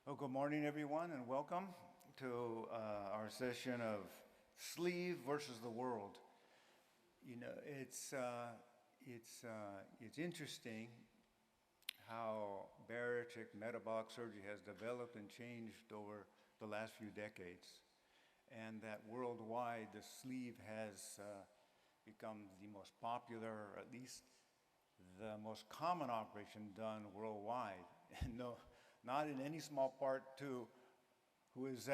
Well, good morning, everyone, and welcome to our session of sleeve versus the world. You know, it's interesting how bariatric metabolic surgery has developed and changed over the last few decades, and that worldwide the sleeve has become the most popular, or at least the most common operation done worldwide. And no, not in any small part to who is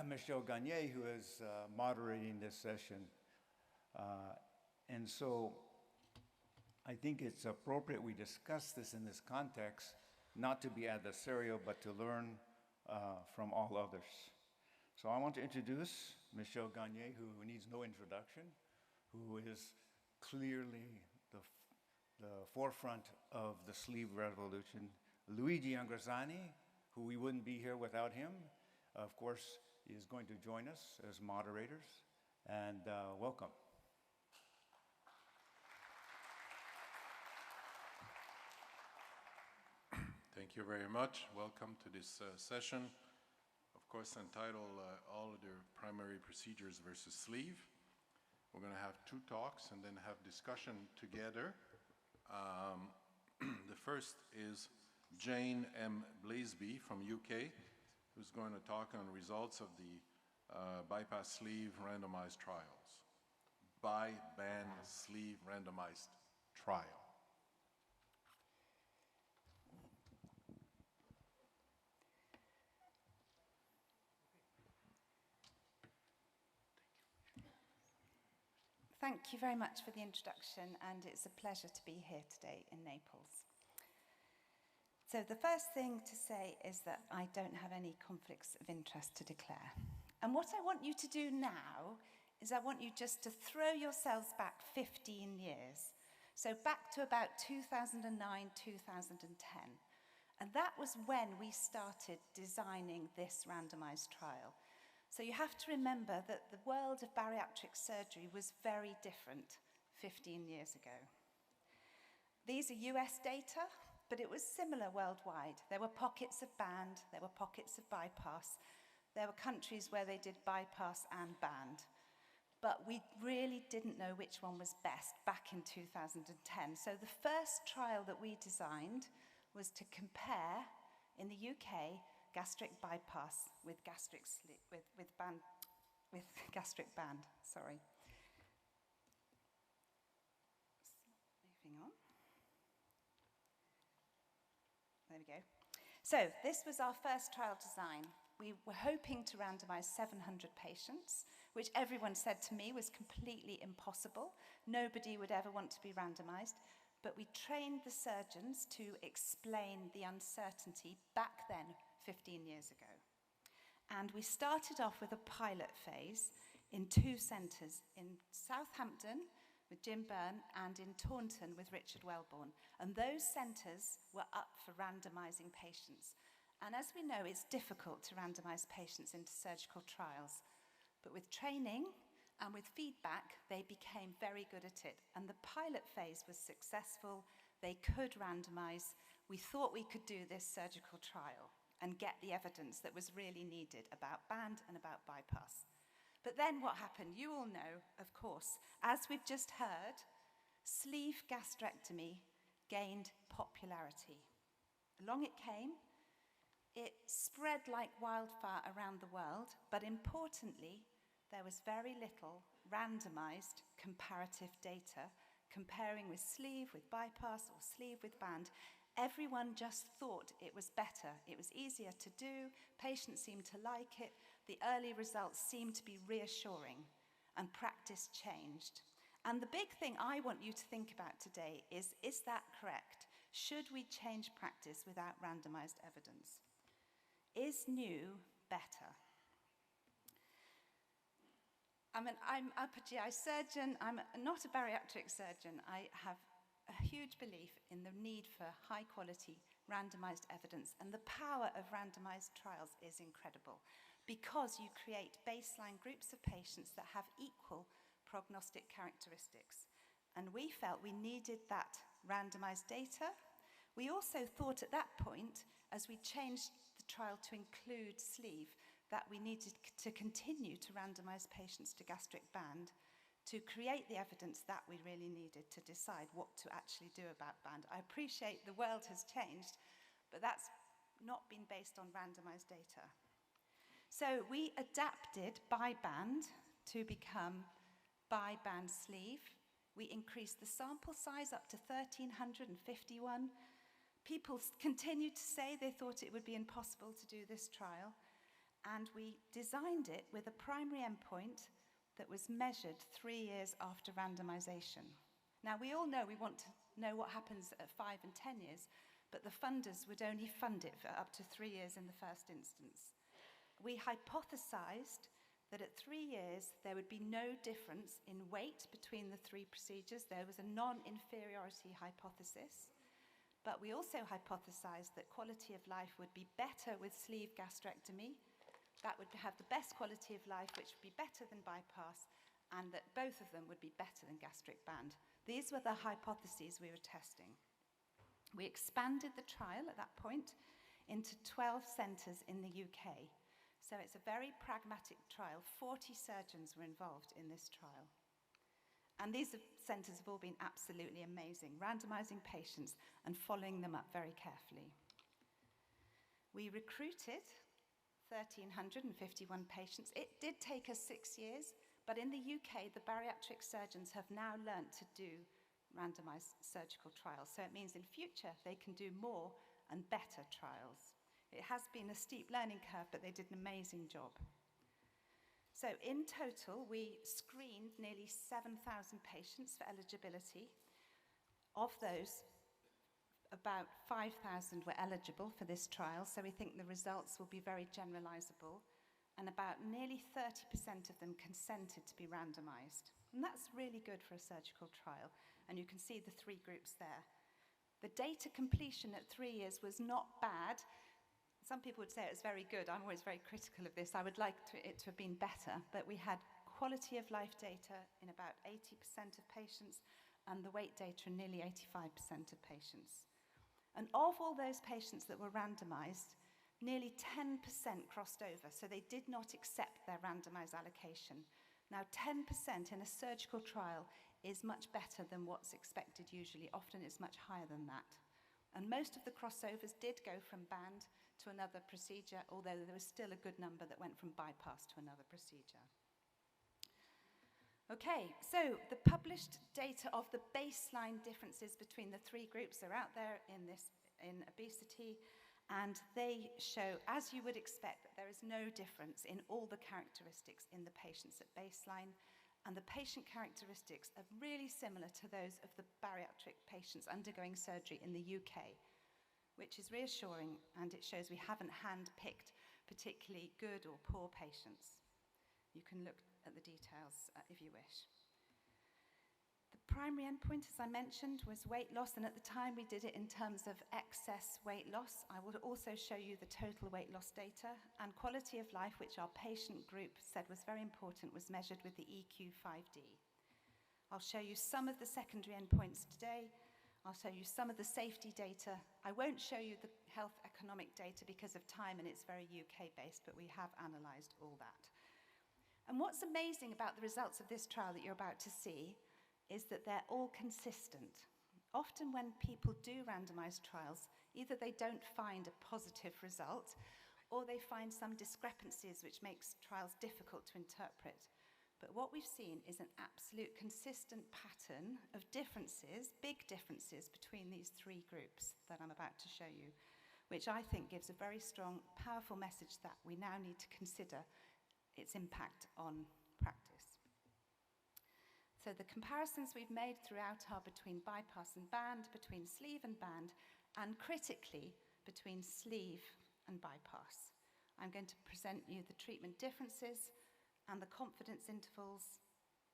Michel Gagne, who is moderating this session. And so I think it's appropriate we discuss this in this context, not to be adversarial, but to learn from all others. So I want to introduce Michel Gagne, who needs no introduction, who is clearly the forefront of the sleeve revolution. Luigi Angrisani, who we wouldn't be here without him, of course, is going to join us as moderators, and welcome. Thank you very much. Welcome to this session, of course, entitled All of the Primary Procedures versus Sleeve. We're going to have two talks and then have discussion together. The first is Jane M. Blaisby from UK, who's going to talk on results of the bypass sleeve randomized trials. By-band sleeve randomized trial. Thank you very much for the introduction, and it's a pleasure to be here today in Naples. So the first thing to say is that I don't have any conflicts of interest to declare. And what I want you to do now is I want you just to throw yourselves back 15 years. So back to about 2009, 2010. And that was when we started designing this randomized trial. So you have to remember that the world of bariatric surgery was very different 15 years ago. These are US data, but it was similar worldwide. There were pockets of band, there were pockets of bypass. There were countries where they did bypass and band. But we really didn't know which one was best back in 2010. So the first trial that we designed was to compare, in the UK, gastric bypass with gastric band. Sorry. Moving on. There we go. So this was our first trial design. We were hoping to randomize 700 patients, which everyone said to me was completely impossible. Nobody would ever want to be randomized. But we trained the surgeons to explain the uncertainty back then, 15 years ago. And we started off with a pilot phase in 2 centres, in Southampton with Jim Byrne and in Taunton with Richard Wellborn. And those centres were up for randomising patients. And as we know, it's difficult to randomise patients into surgical trials. But with training and with feedback, they became very good at it. And the pilot phase was successful. They could randomise. We thought we could do this surgical trial and get the evidence that was really needed about band and about bypass. But then what happened? You all know, of course, as we've just heard, sleeve gastrectomy gained popularity. Along it came. It spread like wildfire around the world, but importantly, there was very little randomized comparative data comparing with sleeve with bypass or sleeve with band. Everyone just thought it was better. It was easier to do. Patients seemed to like it. The early results seemed to be reassuring, and practice changed. And the big thing I want you to think about today is that correct? Should we change practice without randomized evidence? Is new better? I'm a GI surgeon. I'm not a bariatric surgeon. I have a huge belief in the need for high-quality randomized evidence, and the power of randomized trials is incredible because you create baseline groups of patients that have equal prognostic characteristics. And we felt we needed that randomized data. We also thought at that point, as we changed the trial to include sleeve that we needed to continue to randomise patients to gastric band to create the evidence that we really needed to decide what to actually do about band. I appreciate the world has changed, but that's not been based on randomised data. So we adapted by band to become by band sleeve. We increased the sample size up to 1,351. People continued to say they thought it would be impossible to do this trial, and we designed it with a primary endpoint that was measured 3 years after randomization. Now, we all know we want to know what happens at 5 and 10 years, but the funders would only fund it for up to 3 years in the first instance. We hypothesized that at 3 years, there would be no difference in weight between the 3 procedures. There was a non-inferiority hypothesis. But we also hypothesized that quality of life would be better with sleeve gastrectomy. That would have the best quality of life, which would be better than bypass, and that both of them would be better than gastric band. These were the hypotheses we were testing. We expanded the trial at that point into 12 centres in the UK. So it's a very pragmatic trial. 40 surgeons were involved in this trial. And these centres have all been absolutely amazing, randomising patients and following them up very carefully. We recruited 1,351 patients. It did take us 6 years, but in the UK, the bariatric surgeons have now learnt to do randomised surgical trials. So it means in future they can do more and better trials. It has been a steep learning curve, but they did an amazing job. So in total, we screened nearly 7,000 patients for eligibility. Of those, about 5,000 were eligible for this trial, so we think the results will be very generalizable, and about nearly 30% of them consented to be randomized. And that's really good for a surgical trial, and you can see the 3 groups there. The data completion at 3 years was not bad. Some people would say it was very good. I'm always very critical of this. I would like it to have been better, but we had quality of life data in about 80% of patients and the weight data in nearly 85% of patients. And of all those patients that were randomized, nearly 10% crossed over, so they did not accept their randomized allocation. Now, 10% in a surgical trial is much better than what's expected usually. Often it's much higher than that. And most of the crossovers did go from band to another procedure, although there was still a good number that went from bypass to another procedure. Okay, so the published data of the baseline differences between the 3 groups are out there in obesity, and they show, as you would expect, that there is no difference in all the characteristics in the patients at baseline, and the patient characteristics are really similar to those of the bariatric patients undergoing surgery in the UK, which is reassuring, and it shows we haven't hand-picked particularly good or poor patients. You can look at the details if you wish. The primary endpoint, as I mentioned, was weight loss, and at the time we did it in terms of excess weight loss. I will also show you the total weight loss data, and quality of life, which our patient group said was very important, was measured with the EQ5D. I'll show you some of the secondary endpoints today. I'll show you some of the safety data. I won't show you the health economic data because of time, and it's very UK-based, but we have analysed all that. And what's amazing about the results of this trial that you're about to see is that they're all consistent. Often when people do randomised trials, either they don't find a positive result, or they find some discrepancies which makes trials difficult to interpret. But what we've seen is an absolute consistent pattern of differences, big differences between these 3 groups that I'm about to show you, which I think gives a very strong, powerful message that we now need to consider its impact on practice. So the comparisons we've made throughout are between bypass and band, between sleeve and band, and critically between sleeve and bypass. I'm going to present you the treatment differences and the confidence intervals.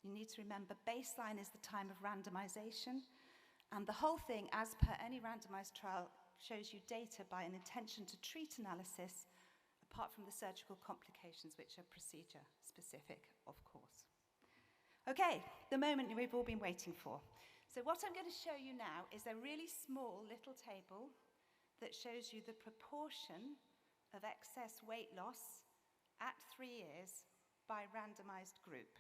You need to remember baseline is the time of randomization, and the whole thing, as per any randomized trial, shows you data by an intention to treat analysis, apart from the surgical complications, which are procedure specific, of course. Okay, the moment we've all been waiting for. So what I'm going to show you now is a really small little table that shows you the proportion of excess weight loss at 3 years by randomized group.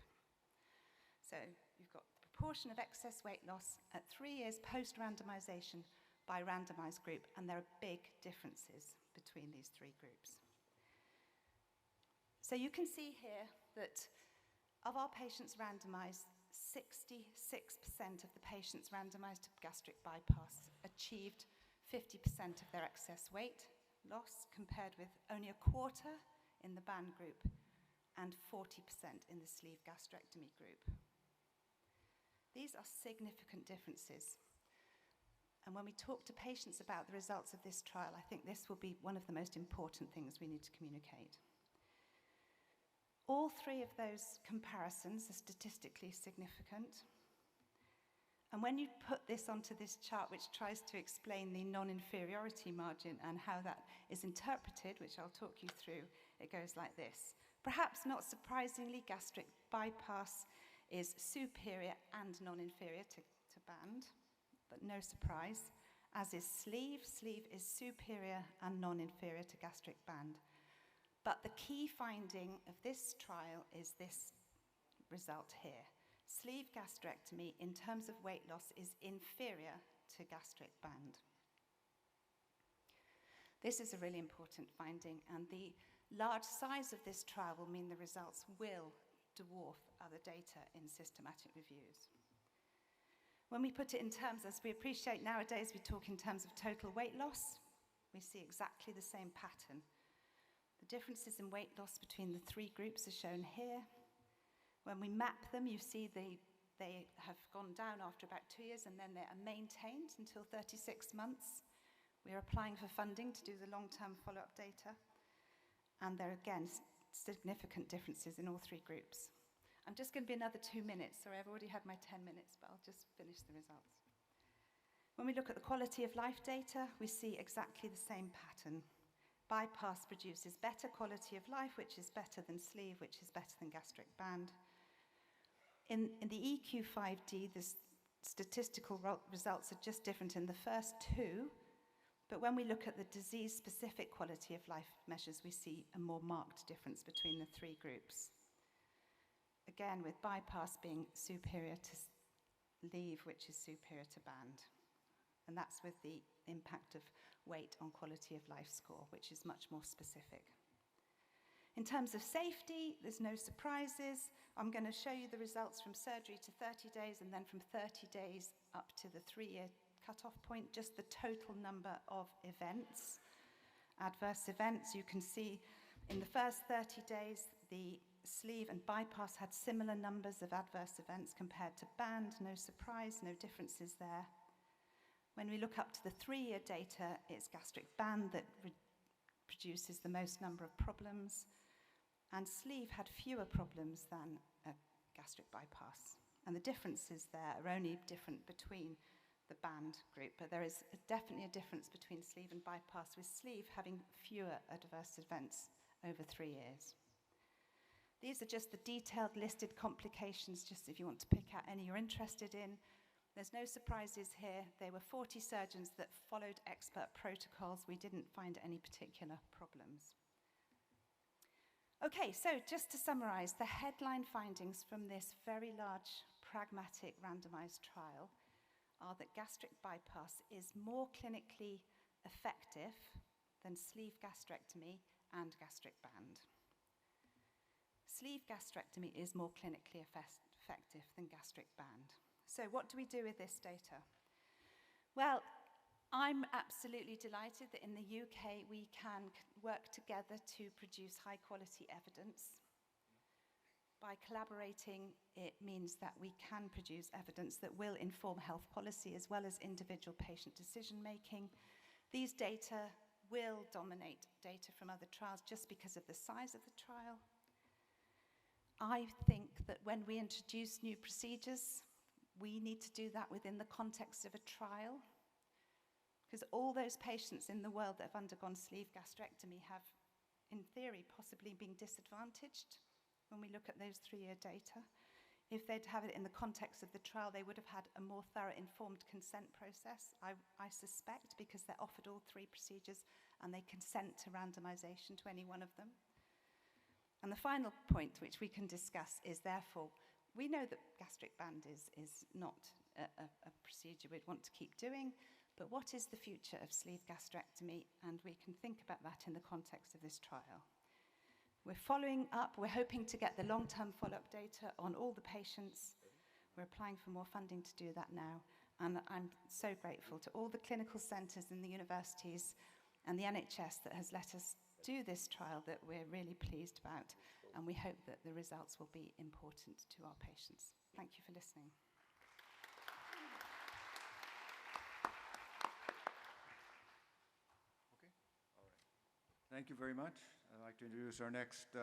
So you've got the proportion of excess weight loss at 3 years post-randomization by randomized group, and there are big differences between these three groups. So you can see here that of our patients randomized, 66% of the patients randomized to gastric bypass achieved 50% of their excess weight loss, compared with only a quarter in the band group and 40% in the sleeve gastrectomy group. These are significant differences. And when we talk to patients about the results of this trial, I think this will be one of the most important things we need to communicate. All three of those comparisons are statistically significant. And when you put this onto this chart, which tries to explain the non-inferiority margin and how that is interpreted, which I'll talk you through, it goes like this. Perhaps not surprisingly, gastric bypass is superior and non-inferior to band, but no surprise, as is sleeve. Sleeve is superior and non-inferior to gastric band. But the key finding of this trial is this result here. Sleeve gastrectomy, in terms of weight loss, is inferior to gastric band. This is a really important finding, and the large size of this trial will mean the results will dwarf other data in systematic reviews. When we put it in terms, as we appreciate nowadays, we talk in terms of total weight loss, we see exactly the same pattern. The differences in weight loss between the three groups are shown here. When we map them, you see they have gone down after about 2 years, and then they are maintained until 36 months. We are applying for funding to do the long-term follow-up data. And there are, again, significant differences in all three groups. I'm just going to be another 2 minutes. Sorry, I've already had my 10 minutes, but I'll just finish the results. When we look at the quality of life data, we see exactly the same pattern. Bypass produces better quality of life, which is better than sleeve, which is better than gastric band. In the EQ5D, the statistical results are just different in the first two, but when we look at the disease-specific quality of life measures, we see a more marked difference between the three groups. Again, with bypass being superior to leave, which is superior to band. And that's with the impact of weight on quality of life score, which is much more specific. In terms of safety, there's no surprises. I'm going to show you the results from surgery to 30 days and then from 30 days up to the 3-year cutoff point, just the total number of events. Adverse events, you can see in the first 30 days, the sleeve and bypass had similar numbers of adverse events compared to band. No surprise, no differences there. When we look up to the 3-year data, it's gastric band that produces the most number of problems, and sleeve had fewer problems than a gastric bypass. And the differences there are only different between the band group, but there is definitely a difference between sleeve and bypass, with sleeve having fewer adverse events over 3 years. These are just the detailed listed complications, just if you want to pick out any you're interested in. There's no surprises here. There were 40 surgeons that followed expert protocols. We didn't find any particular problems. Okay, so just to summarize, the headline findings from this very large, pragmatic, randomized trial are that gastric bypass is more clinically effective than sleeve gastrectomy and gastric band. Sleeve gastrectomy is more clinically effective than gastric band. So what do we do with this data? Well, I'm absolutely delighted that in the UK we can work together to produce high-quality evidence. By collaborating, it means that we can produce evidence that will inform health policy as well as individual patient decision-making. These data will dominate data from other trials just because of the size of the trial. I think that when we introduce new procedures, we need to do that within the context of a trial, because all those patients in the world that have undergone sleeve gastrectomy have, in theory, possibly been disadvantaged when we look at those 3-year data. If they'd have it in the context of the trial, they would have had a more thorough informed consent process, I suspect, because they're offered all 3 procedures and they consent to randomization to any one of them. And the final point which we can discuss is, therefore, we know that gastric band is not a procedure we'd want to keep doing, but what is the future of sleeve gastrectomy? And we can think about that in the context of this trial. We're following up, we're hoping to get the long-term follow-up data on all the patients. We're applying for more funding to do that now. And I'm so grateful to all the clinical centres in the universities and the NHS that has let us do this trial that we're really pleased about. And we hope that the results will be important to our patients. Thank you for listening. Thank you very much. I'd like to introduce our next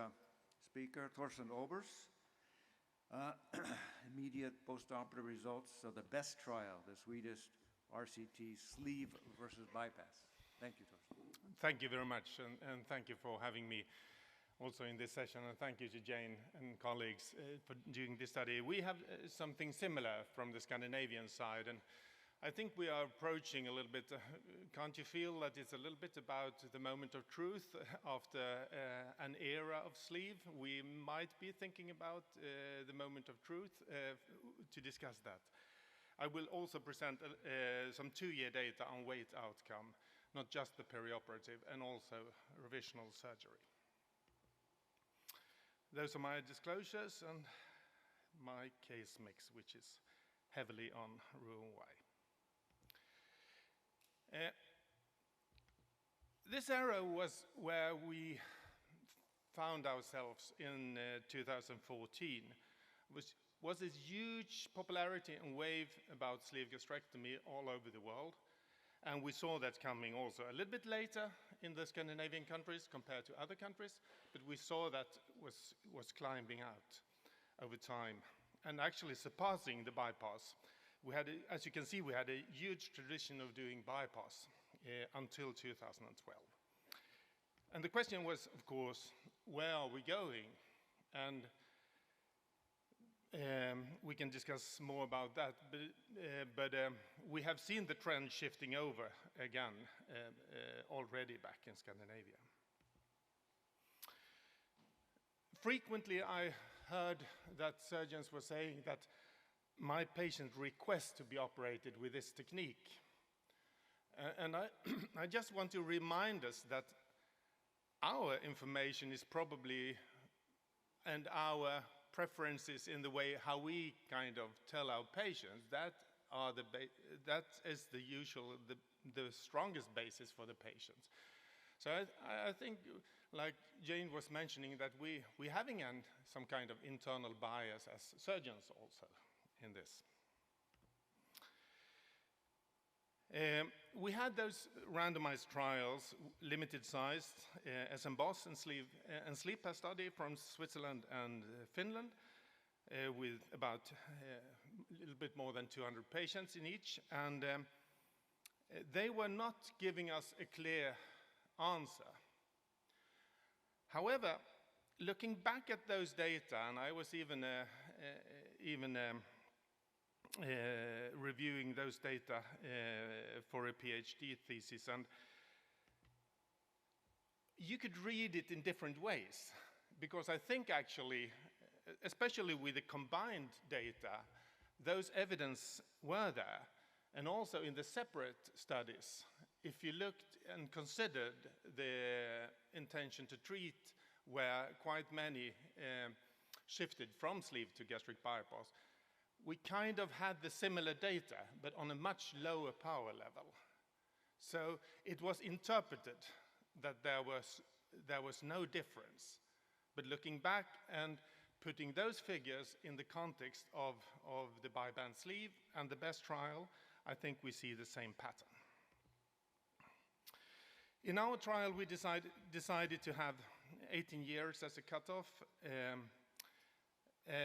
speaker, Thorsten Obers. Immediate postoperative results of the BEST trial, the Swedish RCT sleeve versus bypass. Thank you, Thorsten. Thank you very much, and thank you for having me also in this session, and thank you to Jane and colleagues for doing this study. We have something similar from the Scandinavian side, and I think we are approaching a little bit, can't you feel that it's a little bit about the moment of truth after an era of sleeve? We might be thinking about the moment of truth to discuss that. I will also present some 2-year data on weight outcome, not just the perioperative, and also revisional surgery. Those are my disclosures and my case mix, which is heavily on Roux-en-Y. This era was where we found ourselves in 2014, which was this huge popularity and wave about sleeve gastrectomy all over the world. And we saw that coming also a little bit later in the Scandinavian countries compared to other countries, but we saw that was climbing out over time and actually surpassing the bypass. We had, as you can see, we had a huge tradition of doing bypass until 2012. And the question was, of course, where are we going? And we can discuss more about that, but we have seen the trend shifting over again already back in Scandinavia. Frequently, I heard that surgeons were saying that my patient requests to be operated with this technique. And I just want to remind us that our information is probably, and our preferences in the way how we kind of tell our patients, that is the usual, the strongest basis for the patients. So I think, like Jane was mentioning, that we're having some kind of internal bias as surgeons also in this. We had those randomized trials, limited sized, SMBOSS and SLEEP study from Switzerland and Finland, with about a little bit more than 200 patients in each, and they were not giving us a clear answer. However, looking back at those data, and I was even reviewing those data for a PhD thesis, and you could read it in different ways, because I think actually, especially with the combined data, those evidence were there, and also in the separate studies, if you looked and considered the intention to treat, where quite many shifted from sleeve to gastric bypass, we kind of had the similar data, but on a much lower power level. So it was interpreted that there was no difference. But looking back and putting those figures in the context of the biband sleeve and the BEST trial, I think we see the same pattern. In our trial, we decided to have 18 years as a cutoff.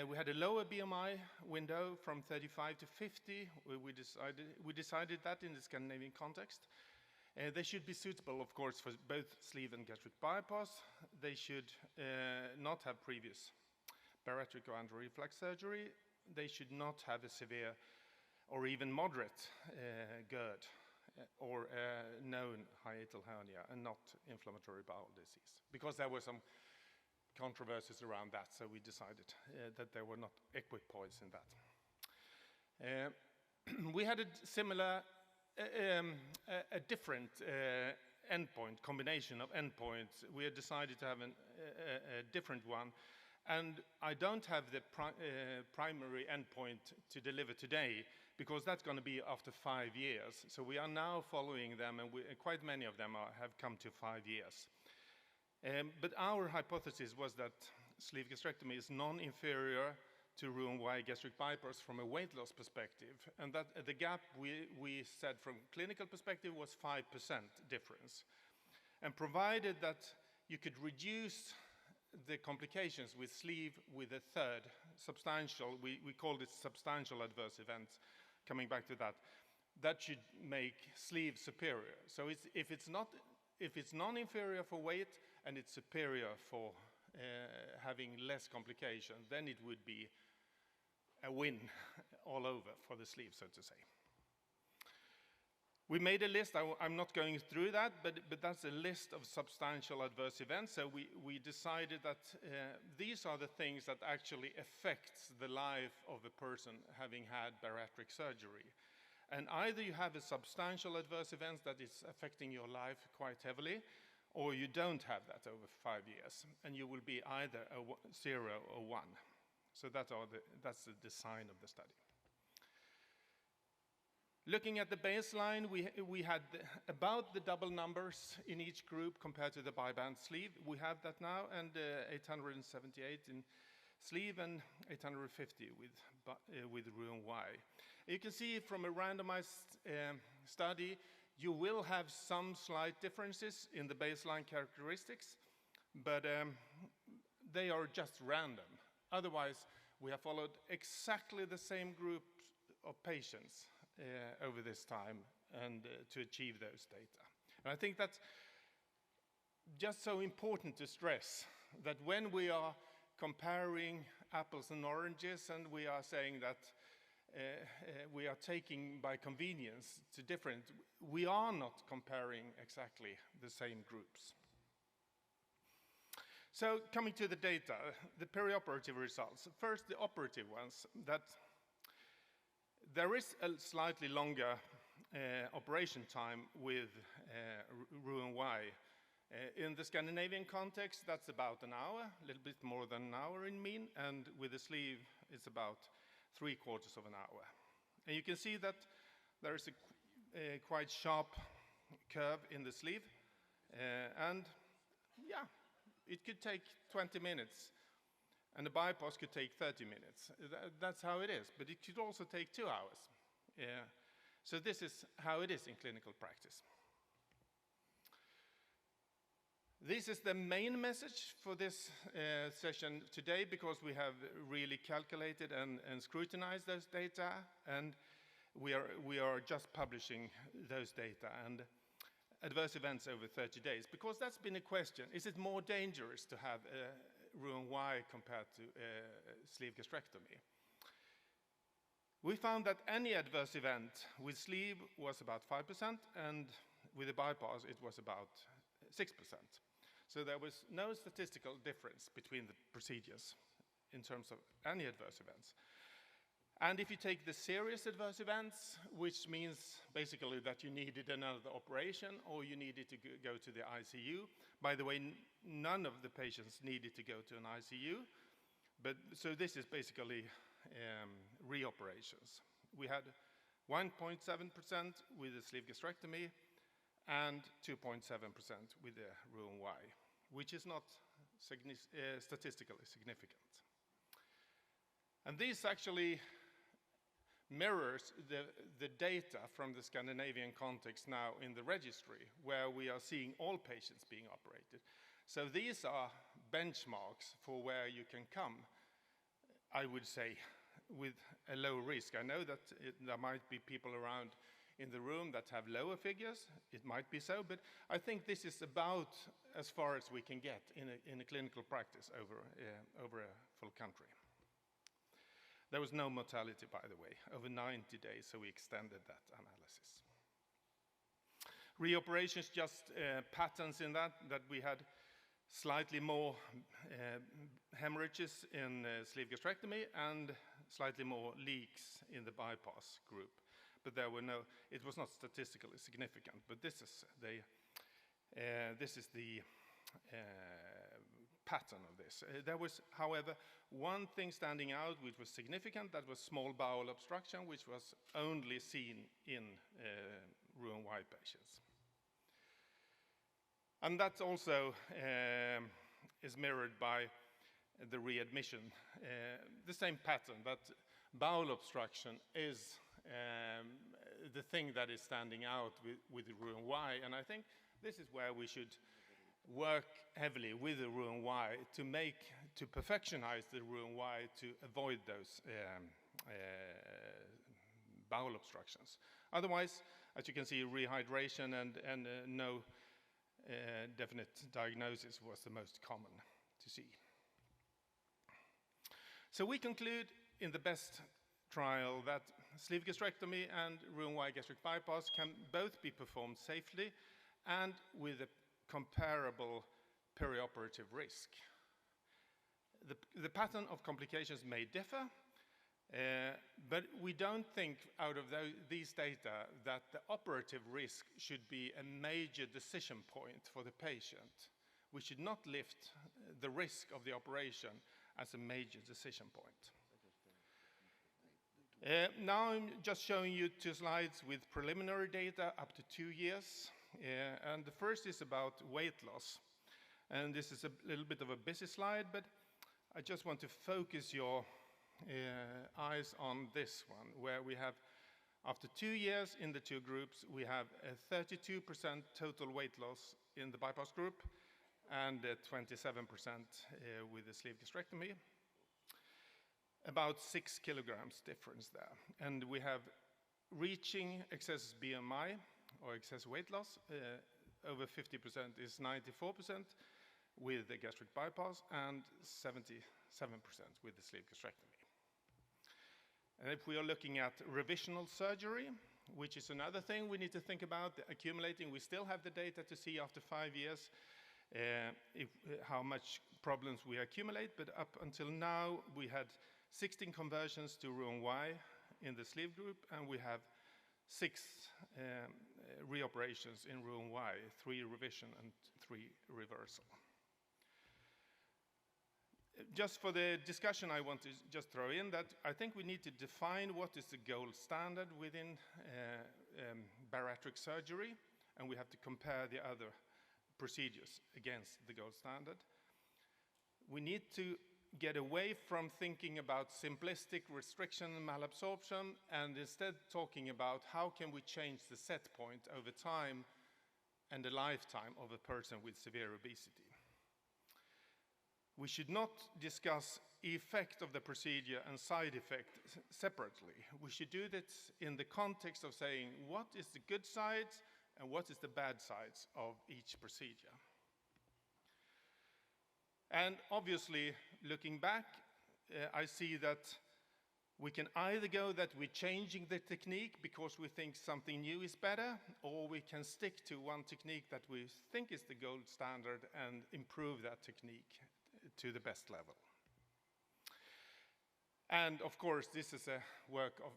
We had a lower BMI window from 35 to 50. We decided that in the Scandinavian context. They should be suitable, of course, for both sleeve and gastric bypass. They should not have previous bariatric or anti-reflux surgery. They should not have a severe or even moderate GERD. or known hiatal hernia and not inflammatory bowel disease, because there were some controversies around that, so we decided that there were not equipoise in that. We had a similar, a different endpoint, combination of endpoints. We had decided to have a different one, and I don't have the primary endpoint to deliver today, because that's going to be after 5 years. So we are now following them, and quite many of them have come to 5 years. But our hypothesis was that sleeve gastrectomy is non-inferior to Roux-en-Y gastric bypass from a weight loss perspective, and that the gap we said from clinical perspective was 5% difference. And provided that you could reduce the complications with sleeve with a third, substantial, we called it substantial adverse events, coming back to that, that should make sleeve superior. So if it's non-inferior for weight and it's superior for having less complication, then it would be a win all over for the sleeve, so to say. We made a list. I'm not going through that, but that's a list of substantial adverse events. So we decided that these are the things that actually affect the life of a person having had bariatric surgery. And either you have a substantial adverse event that is affecting your life quite heavily, or you don't have that over 5 years, and you will be either a 0 or 1. So that's the design of the study. Looking at the baseline, we had about the double numbers in each group compared to the biband sleeve. We have that now, and 878 in sleeve and 850 with Roux-en-Y. You can see from a randomized study, you will have some slight differences in the baseline characteristics, but they are just random. Otherwise, we have followed exactly the same group of patients over this time and to achieve those data. And I think that's just so important to stress, that when we are comparing apples and oranges and we are saying that we are taking by convenience to different, we are not comparing exactly the same groups. So coming to the data, the perioperative results. First, the operative ones, that there is a slightly longer operation time with Roux-en-Y. In the Scandinavian context, that's about an hour, a little bit more than an hour in mean, and with the sleeve, it's about 3/4 of an hour. And you can see that there is a quite sharp curve in the sleeve, and yeah, it could take 20 minutes, and the bypass could take 30 minutes. That's how it is, but it could also take 2 hours. So this is how it is in clinical practice. This is the main message for this session today, because we have really calculated and scrutinized those data, and we are just publishing those data and adverse events over 30 days, because that's been a question. Is it more dangerous to have Roux-en-Y compared to sleeve gastrectomy? We found that any adverse event with sleeve was about 5%, and with a bypass it was about 6%. So there was no statistical difference between the procedures in terms of any adverse events. And if you take the serious adverse events, which means basically that you needed another operation or you needed to go to the ICU. By the way, none of the patients needed to go to an ICU, but so this is basically reoperations. We had 1.7% with the sleeve gastrectomy and 2.7% with the Roux-en-Y, which is not statistically significant. And this actually mirrors the data from the Scandinavian context now in the registry, where we are seeing all patients being operated. So these are benchmarks for where you can come, I would say, with a low risk. I know that there might be people around in the room that have lower figures. It might be so, but I think this is about as far as we can get in a clinical practice over a full country. There was no mortality, by the way, over 90 days, so we extended that analysis. Reoperations, just patterns in that we had slightly more hemorrhages in sleeve gastrectomy and slightly more leaks in the bypass group. But there were no, it was not statistically significant, but this is the pattern of this. There was, however, one thing standing out which was significant, that was small bowel obstruction, which was only seen in Roux-en-Y patients. And that also is mirrored by the readmission. The same pattern, that bowel obstruction is the thing that is standing out with the Roux-en-Y, and I think this is where we should work heavily with the Roux-en-Y to perfectionize the Roux-en-Y to avoid those bowel obstructions. Otherwise, as you can see, rehydration and no definite diagnosis was the most common to see. So we conclude in the BEST trial that sleeve gastrectomy and Roux-en-Y gastric bypass can both be performed safely and with a comparable perioperative risk. The pattern of complications may differ, but we don't think out of these data that the operative risk should be a major decision point for the patient. We should not lift the risk of the operation as a major decision point. Now I'm just showing you 2 slides with preliminary data up to 2 years. And the first is about weight loss. And this is a little bit of a busy slide, but I just want to focus your eyes on this one, where we have, after 2 years in the 2 groups, we have a 32% total weight loss in the bypass group and 27% with the sleeve gastrectomy. About 6 kilograms difference there. And we have reaching excess BMI, or excess weight loss, over 50% is 94% with the gastric bypass and 77% with the sleeve gastrectomy. And if we are looking at revisional surgery, which is another thing we need to think about, accumulating, we still have the data to see after 5 years how much problems we accumulate, but up until now we had 16 conversions to Roux-en-Y in the sleeve group, and we have 6 reoperations in Roux-en-Y, 3 revision and 3 reversal. Just for the discussion, I want to just throw in that I think we need to define what is the gold standard within bariatric surgery, and we have to compare the other procedures against the gold standard. We need to get away from thinking about simplistic restriction and malabsorption, and instead talking about how can we change the set point over time and the lifetime of a person with severe obesity. We should not discuss effect of the procedure and side effect separately. We should do this in the context of saying what is the good sides and what is the bad sides of each procedure. And obviously, looking back, I see that we can either go that we're changing the technique because we think something new is better, or we can stick to one technique that we think is the gold standard and improve that technique to the best level. And of course, this is a work of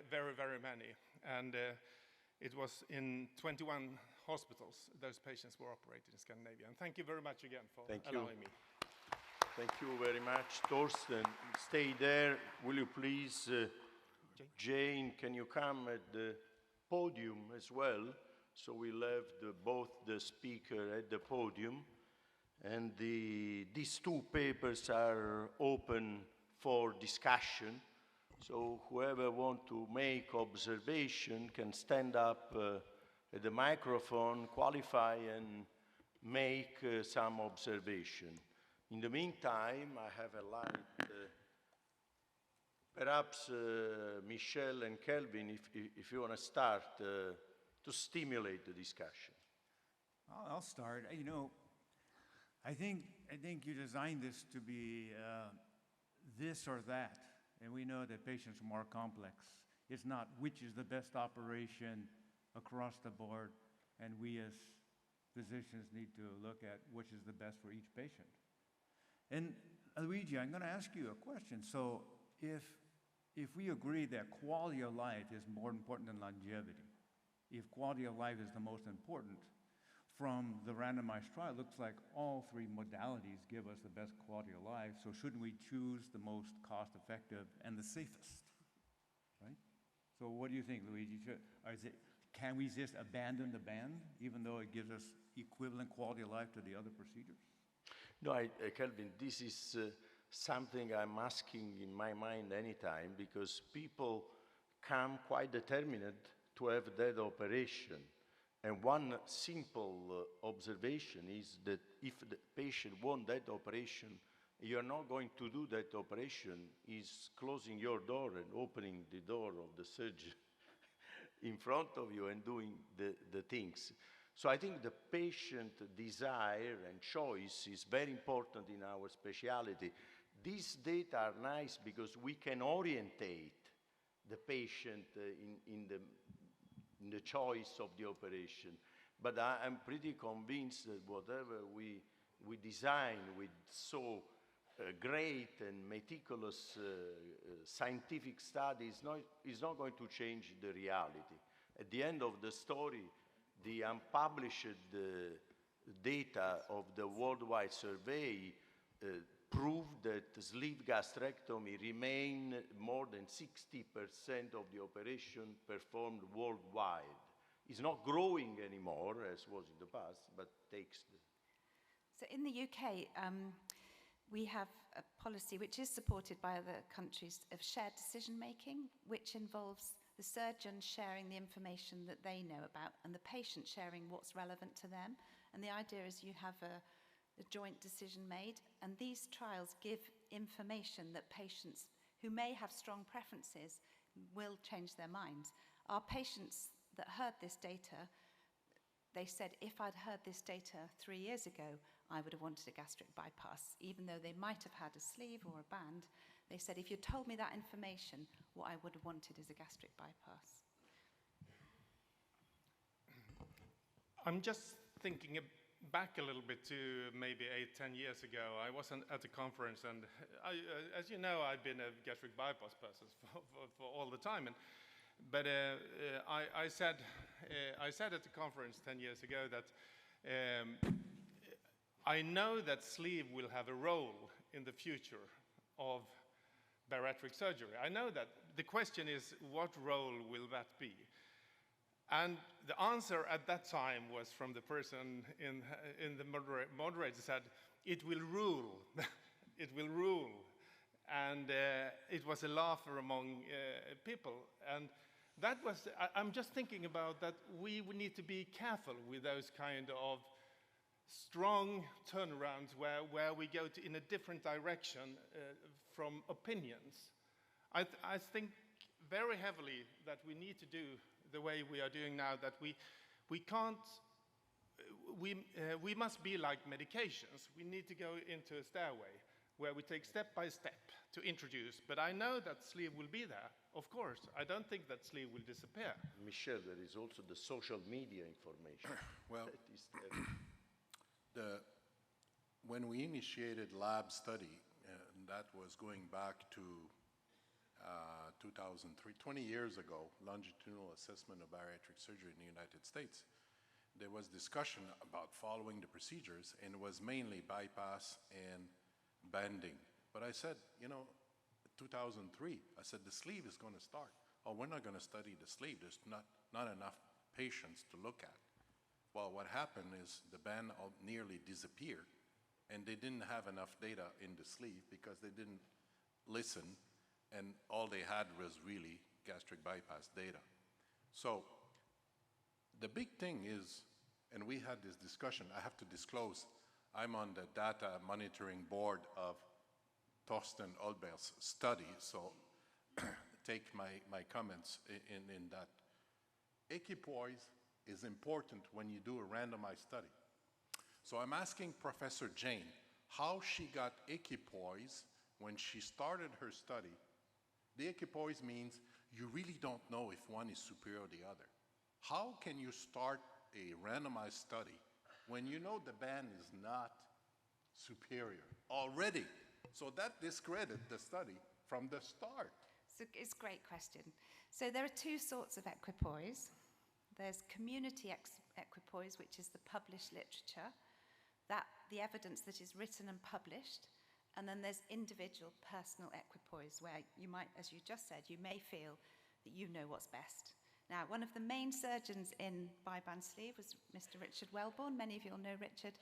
very, very many. And it was in 21 hospitals those patients were operated in Scandinavia. And thank you very much again for allowing me. Thank you very much, Torsten. Stay there. Will you please, Jane, can you come at the podium as well? So we'll have both the speaker at the podium. And these 2 papers are open for discussion. So whoever wants to make observation can stand up at the microphone, qualify, and make some observation. In the meantime, I have a light. Perhaps Michelle and Kelvin, if you want to start to stimulate the discussion. I'll start. You know, I think you designed this to be this or that, and we know that patients are more complex. It's not which is the best operation across the board, and we as physicians need to look at which is the best for each patient. And Luigi, I'm going to ask you a question. So if we agree that quality of life is more important than longevity, if quality of life is the most important, from the randomized trial, it looks like all three modalities give us the best quality of life, so shouldn't we choose the most cost-effective and the safest, right? So what do you think, Luigi? Can we just abandon the band, even though it gives us equivalent quality of life to the other procedures? No, Kelvin, this is something I'm asking in my mind anytime, because people come quite determined to have that operation. And one simple observation is that if the patient wants that operation, you're not going to do that operation, is closing your door and opening the door of the surgeon in front of you and doing the things. So I think the patient desire and choice is very important in our specialty. These data are nice because we can orientate the patient in the choice of the operation. But I'm pretty convinced that whatever we design with so great and meticulous scientific studies is not going to change the reality. At the end of the story, the unpublished data of the worldwide survey proved that sleeve gastrectomy remained more than 60% of the operation performed worldwide. It's not growing anymore, as was in the past, but takes the... So in the UK, we have a policy which is supported by other countries of shared decision-making, which involves the surgeon sharing the information that they know about and the patient sharing what's relevant to them. And the idea is you have a joint decision made, and these trials give information that patients who may have strong preferences will change their minds. Our patients that heard this data, they said, if I'd heard this data 3 years ago, I would have wanted a gastric bypass. Even though they might have had a sleeve or a band, they said, if you told me that information, what I would have wanted is a gastric bypass. I'm just thinking back a little bit to maybe 8-10 years ago. I was at a conference, and as you know, I've been a gastric bypass person for all the time. But I said at the conference 10 years ago that I know that sleeve will have a role in the future of bariatric surgery. I know that. The question is, what role will that be? And the answer at that time was from the person in the moderator said, it will rule. It will rule. And it was a laughter among people. And that was, I'm just thinking about that we need to be careful with those kind of strong turnarounds where we go in a different direction from opinions. I think very heavily that we need to do the way we are doing now, that we must be like medications. We need to go into a stairway where we take step by step to introduce. But I know that sleeve will be there, of course. I don't think that sleeve will disappear. Michel, there is also the social media information. Well, when we initiated lab study, that was going back to 2003, 20 years ago, longitudinal assessment of bariatric surgery in the United States. There was discussion about following the procedures, and it was mainly bypass and banding. But I said, 2003, I said, the sleeve is going to start. Oh, we're not going to study the sleeve. There's not enough patients to look at. Well, what happened is the band nearly disappeared, and they didn't have enough data in the sleeve because they didn't listen, and all they had was really gastric bypass data. So the big thing is, and we had this discussion, I have to disclose, I'm on the data monitoring board of Torsten Olbert's study, so take my comments in that. Equipoise is important when you do a randomized study. So I'm asking Professor Jane how she got equipoise when she started her study. The equipoise means you really don't know if one is superior to the other. How can you start a randomized study when you know the band is not superior already? So that discredits the study from the start. So it's a great question. So there are two sorts of equipoise. There's community equipoise, which is the published literature, the evidence that is written and published, and then there's individual personal equipoise, where you might, as you just said, you may feel that you know what's best. Now, one of the main surgeons in bi-band sleeve was Mr. Richard Wellborn. Many of you will know Richard.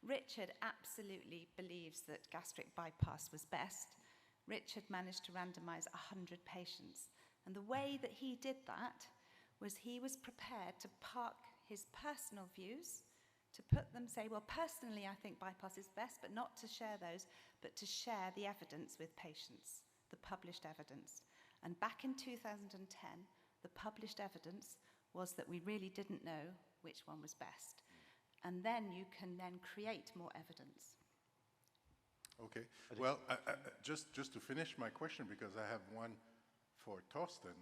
Richard absolutely believes that gastric bypass was best. Richard managed to randomize 100 patients. And the way that he did that was he was prepared to park his personal views, to put them, say, well, personally, I think bypass is best, but not to share those, but to share the evidence with patients, the published evidence. And back in 2010, the published evidence was that we really didn't know which one was best. And then you can then create more evidence. Okay. Well, just to finish my question, because I have one for Torsten.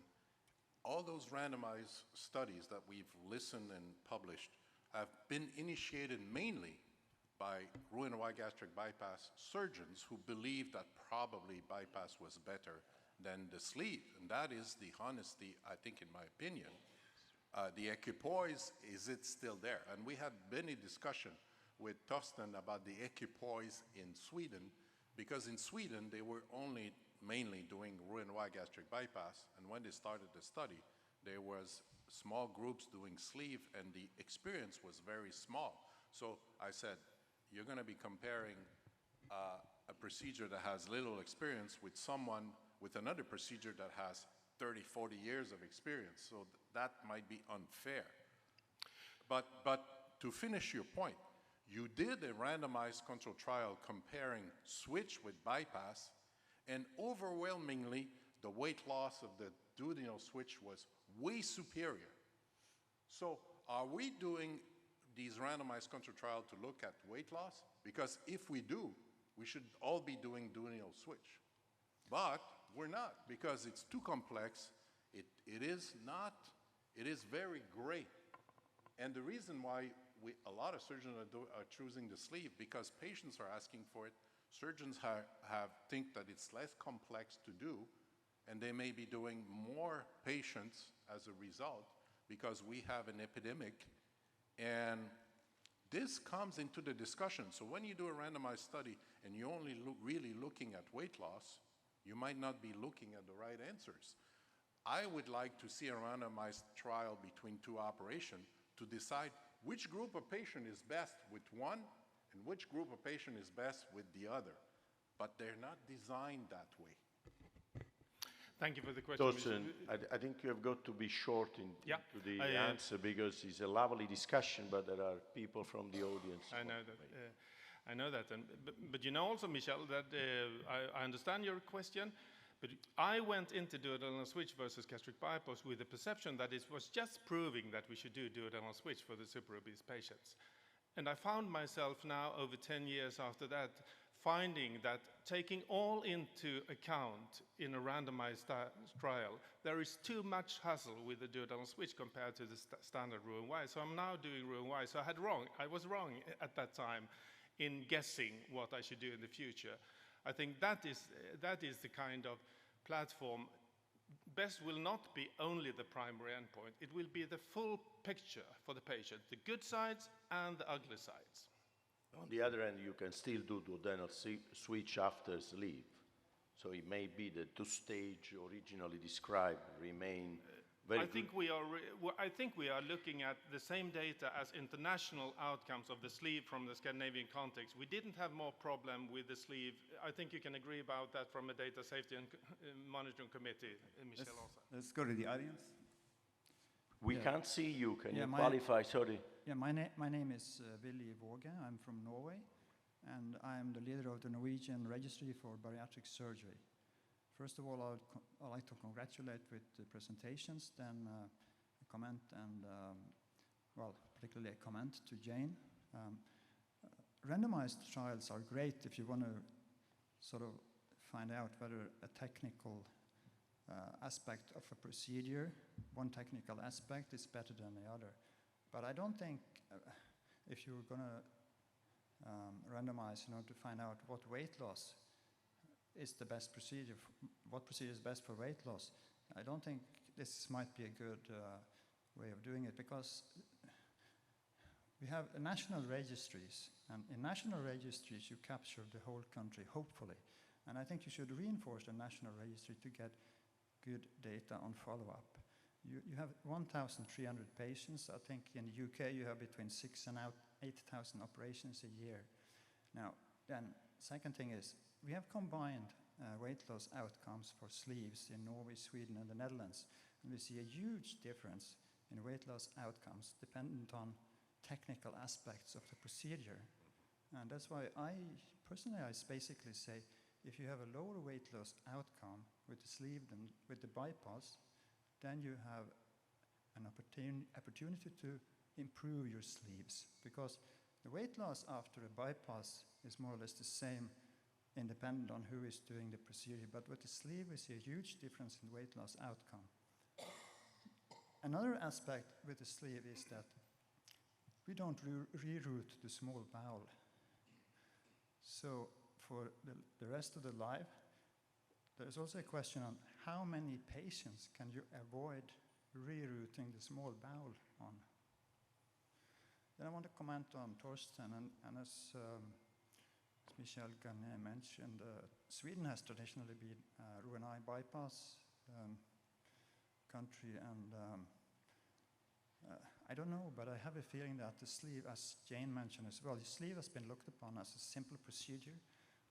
All those randomized studies that we've listened and published have been initiated mainly by Roux-en-Y gastric bypass surgeons who believe that probably bypass was better than the sleeve. And that is the honesty, I think, in my opinion. The equipoise, is it still there? And we had been in discussion with Torsten about the equipoise in Sweden, because in Sweden they were only mainly doing Roux-en-Y gastric bypass, and when they started the study, there was small groups doing sleeve, and the experience was very small. So I said, you're going to be comparing a procedure that has little experience with someone with another procedure that has 30, 40 years of experience. So that might be unfair. But to finish your point, you did a randomized control trial comparing switch with bypass, and overwhelmingly, the weight loss of the duodenal switch was way superior. So are we doing these randomized control trials to look at weight loss? Because if we do, we should all be doing duodenal switch. But we're not, because it's too complex. It is very gray. And the reason why a lot of surgeons are choosing the sleeve, because patients are asking for it. Surgeons think that it's less complex to do, and they may be doing more patients as a result, because we have an epidemic. And this comes into the discussion. So when you do a randomized study and you're only really looking at weight loss, you might not be looking at the right answers. I would like to see a randomized trial between two operations to decide which group of patient is best with one and which group of patient is best with the other. But they're not designed that way. Thank you for the question. Torsten, I think you have got to be short into the answer, because it's a lovely discussion, but there are people from the audience. I know that. I know that. But you know also, Michel, that I understand your question, but I went into duodenal switch versus gastric bypass with the perception that it was just proving that we should do duodenal switch for the super obese patients. And I found myself now, over 10 years after that, finding that taking all into account in a randomized trial, there is too much hassle with the duodenal switch compared to the standard Roux-en-Y. So I'm now doing Roux-en-Y. So I was wrong at that time in guessing what I should do in the future. I think that is the kind of platform. Best will not be only the primary endpoint. It will be the full picture for the patient, the good sides and the ugly sides. On the other hand, you can still do duodenal switch after sleeve. So it may be the two-stage originally described remain very good. I think we are looking at the same data as international outcomes of the sleeve from the Scandinavian context. We didn't have more problem with the sleeve. I think you can agree about that from a data safety and monitoring committee, Michel also. Let's go to the audience. We can't see you. Can you qualify? Sorry. Yeah, my name is Willy Våge. I'm from Norway, and I'm the leader of the Norwegian Registry for Bariatric Surgery. First of all, I'd like to congratulate with the presentations, then a comment and, particularly a comment to Jane. Randomized trials are great if you want to sort of find out whether a technical aspect of a procedure, one technical aspect is better than the other. But I don't think if you're going to randomize to find out what weight loss is the best procedure, what procedure is best for weight loss, I don't think this might be a good way of doing it, because we have national registries, and in national registries you capture the whole country, hopefully. And I think you should reinforce the national registry to get good data on follow-up. You have 1,300 patients. I think in the UK you have between 6,000 and 8,000 operations a year. Now, then, second thing is, we have combined weight loss outcomes for sleeves in Norway, Sweden, and the Netherlands. And we see a huge difference in weight loss outcomes dependent on technical aspects of the procedure. And that's why personally, I basically say, if you have a lower weight loss outcome with the sleeve than with the bypass, then you have an opportunity to improve your sleeves, because the weight loss after a bypass is more or less the same, independent on who is doing the procedure. But with the sleeve, we see a huge difference in weight loss outcome. Another aspect with the sleeve is that we don't reroute the small bowel. So for the rest of the life, there's also a question on how many patients can you avoid rerouting the small bowel on. Then I want to comment on Torsten, and as Michel Garnet mentioned, Sweden has traditionally been a Roux-en-Y bypass country, and I don't know, but I have a feeling that the sleeve, as Jane mentioned as well, the sleeve has been looked upon as a simple procedure,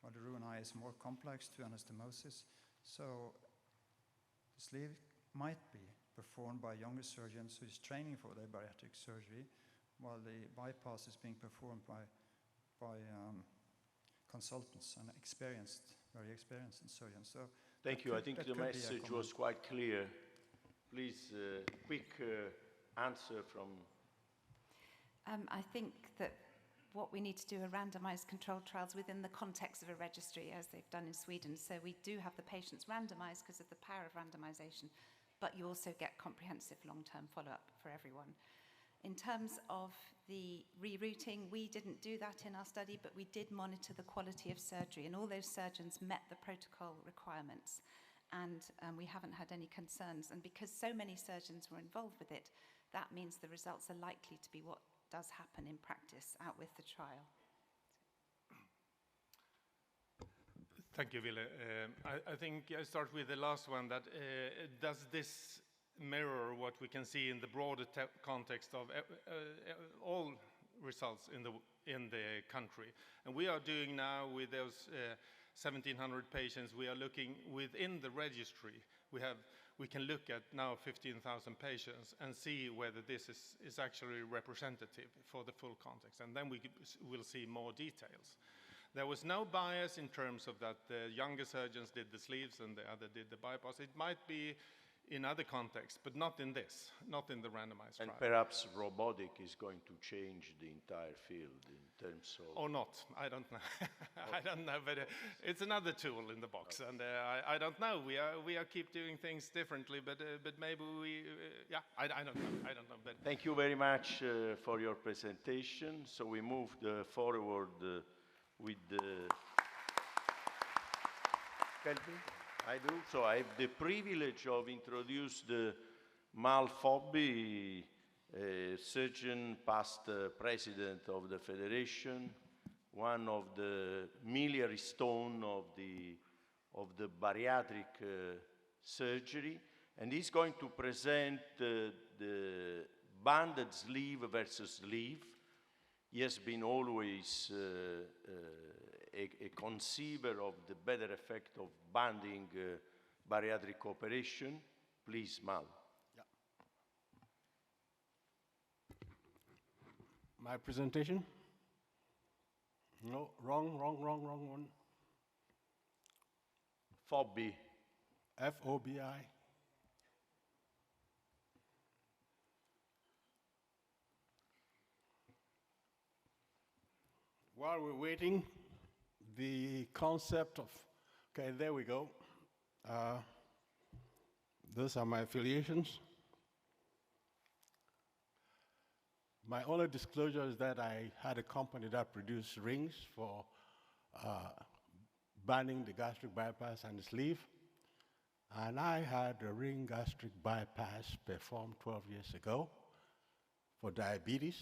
while the Roux-en-Y is more complex to anastomosis. So the sleeve might be performed by younger surgeons who is training for their bariatric surgery, while the bypass is being performed by consultants and very experienced surgeons. So thank you. I think the message was quite clear. Please, quick answer from... I think that what we need to do are randomized controlled trials within the context of a registry, as they've done in Sweden. So we do have the patients randomized because of the power of randomization, but you also get comprehensive long-term follow-up for everyone. In terms of the rerouting, we didn't do that in our study, but we did monitor the quality of surgery, and all those surgeons met the protocol requirements, and we haven't had any concerns. And because so many surgeons were involved with it, that means the results are likely to be what does happen in practice out with the trial. Thank you, Ville. I think I start with the last one, that does this mirror what we can see in the broader context of all results in the country? And we are doing now with those 1,700 patients, we are looking within the registry. We can look at now 15,000 patients and see whether this is actually representative for the full context. And then we will see more details. There was no bias in terms of that the younger surgeons did the sleeves and the other did the bypass. It might be in other contexts, but not in this, not in the randomized trial. And perhaps robotic is going to change the entire field in terms of... Or not, I don't know. I don't know, but it's another tool in the box, and I don't know. We are keep doing things differently, but maybe we, I don't know. But thank you very much for your presentation. So we moved forward with the... I do. So I have the privilege of introducing Mal Fobby, surgeon, past president of the federation, one of the miliary stone of the bariatric surgery, and he's going to present the banded sleeve versus sleeve. He has been always a conceiver of the better effect of banding bariatric operation. Please, Mal. Yeah. My presentation? No, wrong one. Fobby. F-O-B-I. While we're waiting, the concept of, okay, there we go. Those are my affiliations. My only disclosure is that I had a company that produced rings for banding the gastric bypass and the sleeve. And I had a ring gastric bypass performed 12 years ago for diabetes.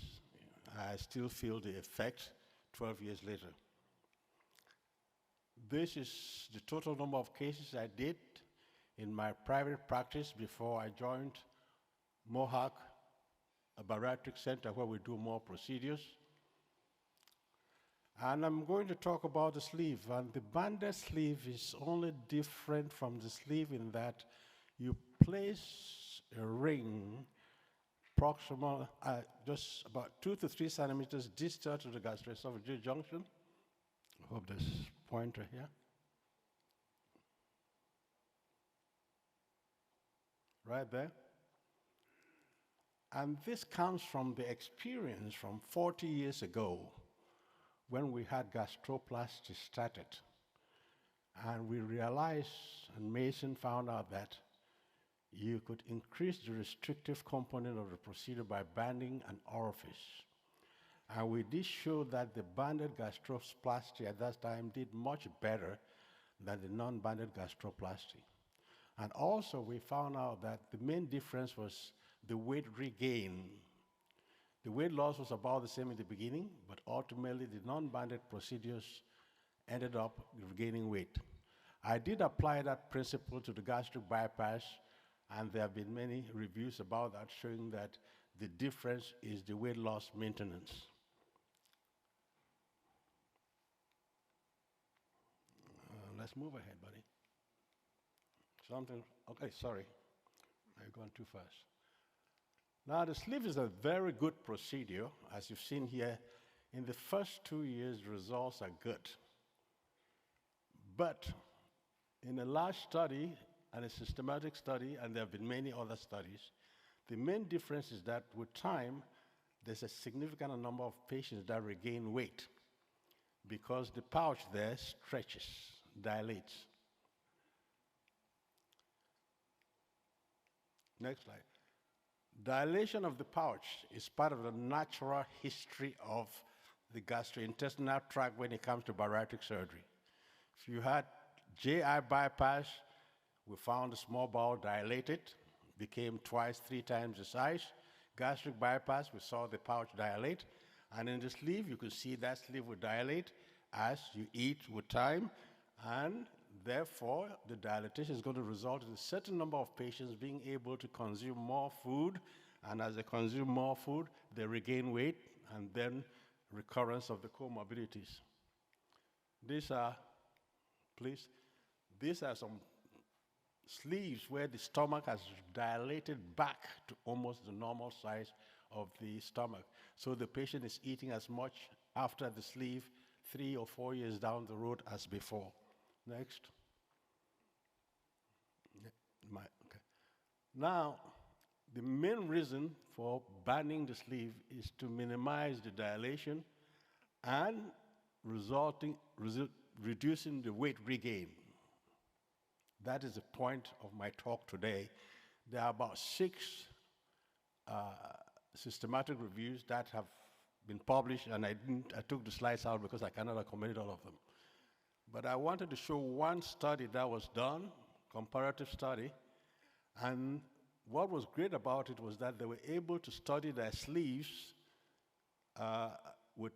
I still feel the effect 12 years later. This is the total number of cases I did in my private practice before I joined Mohawk, a bariatric center where we do more procedures. And I'm going to talk about the sleeve. And the banded sleeve is only different from the sleeve in that you place a ring proximal, just about 2 to 3 centimeters distal to the gastroesophageal junction. I hope this pointer here. Right there. And this comes from the experience from 40 years ago when we had gastroplasty started. And we realized, and Mason found out that you could increase the restrictive component of the procedure by banding an orifice. And we did show that the banded gastroplasty at that time did much better than the non-banded gastroplasty. And also we found out that the main difference was the weight regain. The weight loss was about the same in the beginning, but ultimately the non-banded procedures ended up regaining weight. I did apply that principle to the gastric bypass, and there have been many reviews about that showing that the difference is the weight loss maintenance. Let's move ahead, buddy. Okay, sorry. I've gone too fast. Now, the sleeve is a very good procedure. As you've seen here, in the first 2 years, results are good. But in a large study and a systematic study, and there have been many other studies, the main difference is that with time, there's a significant number of patients that regain weight because the pouch there stretches, dilates. Next slide. Dilation of the pouch is part of the natural history of the gastrointestinal tract when it comes to bariatric surgery. If you had GI bypass, we found the small bowel dilated, became twice, 3 times the size. Gastric bypass, we saw the pouch dilate. And in the sleeve, you can see that sleeve will dilate as you eat with time. And therefore, the dilatation is going to result in a certain number of patients being able to consume more food. And as they consume more food, they regain weight, and then recurrence of the comorbidities. These are some sleeves where the stomach has dilated back to almost the normal size of the stomach. So the patient is eating as much after the sleeve 3 or 4 years down the road as before. Next. Okay. Now, the main reason for banding the sleeve is to minimize the dilation and reducing the weight regain. That is the point of my talk today. There are about 6 systematic reviews that have been published, and I took the slides out because I cannot accommodate all of them. But I wanted to show one study that was done, comparative study, and what was great about it was that they were able to study their sleeves with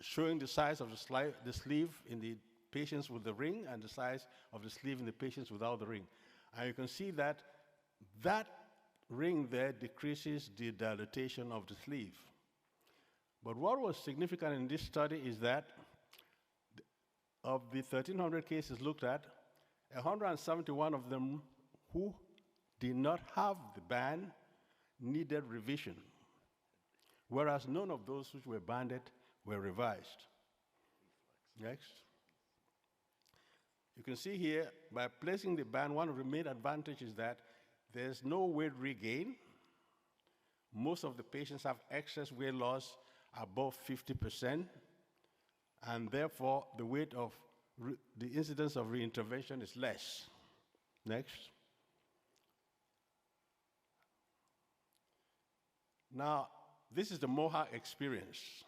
showing the size of the sleeve in the patients with the ring and the size of the sleeve in the patients without the ring. And you can see that that ring there decreases the dilatation of the sleeve. But what was significant in this study is that of the 1,300 cases looked at, 171 of them who did not have the band needed revision, whereas none of those which were banded were revised. Next. You can see here, by placing the band, one of the main advantages is that there's no weight regain. Most of the patients have excess weight loss above 50%, and therefore the weight of the incidence of reintervention is less. Next. Now, this is the Mohawk experience.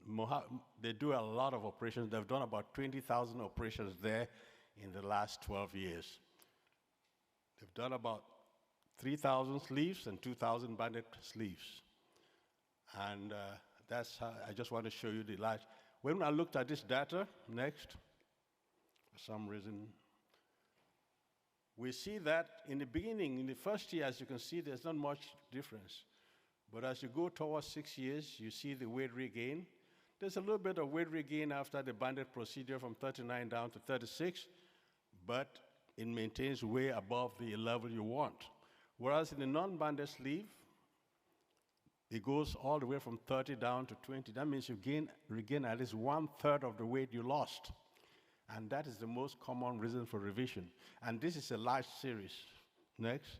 Mohawk, they do a lot of operations. They've done about 20,000 operations there in the last 12 years. They've done about 3,000 sleeves and 2,000 banded sleeves. And that's how I just want to show you the large. When I looked at this data, next, for some reason, we see that in the beginning, in the first year, as you can see, there's not much difference. But as you go towards 6 years, you see the weight regain. There's a little bit of weight regain after the banded procedure from 39 down to 36, but it maintains way above the level you want. Whereas in the non-banded sleeve, it goes all the way from 30 down to 20. That means you regain at least 1/3 of the weight you lost. And that is the most common reason for revision. And this is a large series. Next.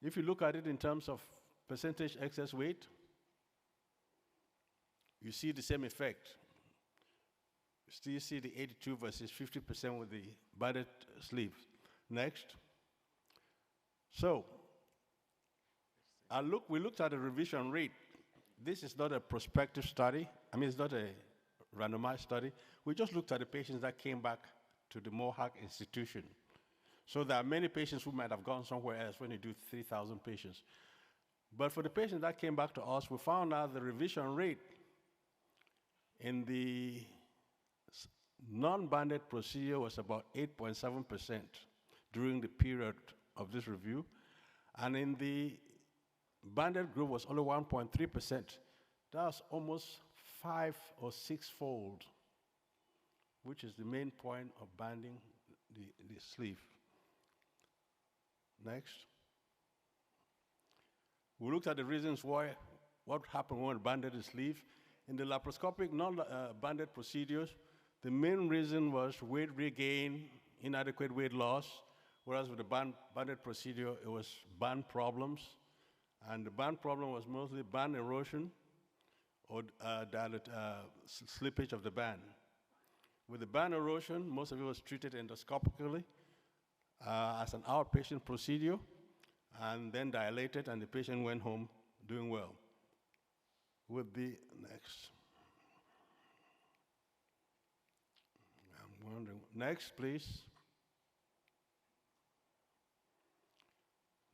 If you look at it in terms of percentage excess weight, you see the same effect. You still see the 82 versus 50% with the banded sleeve. Next. So, we looked at the revision rate. This is not a prospective study. I mean, it's not a randomized study. We just looked at the patients that came back to the Mohawk institution. So there are many patients who might have gone somewhere else when you do 3,000 patients. But for the patients that came back to us, we found out the revision rate in the non-banded procedure was about 8.7% during the period of this review. And in the banded group was only 1.3%. That's almost 5 or 6-fold, which is the main point of banding the sleeve. Next. We looked at the reasons why, what happened when banded the sleeve. In the laparoscopic non-banded procedures, the main reason was weight regain, inadequate weight loss, whereas with the banded procedure, it was band problems. And the band problem was mostly band erosion or slippage of the band. With the band erosion, most of it was treated endoscopically as an outpatient procedure, and then dilated, and the patient went home doing well. With the next. I'm wondering, next, please.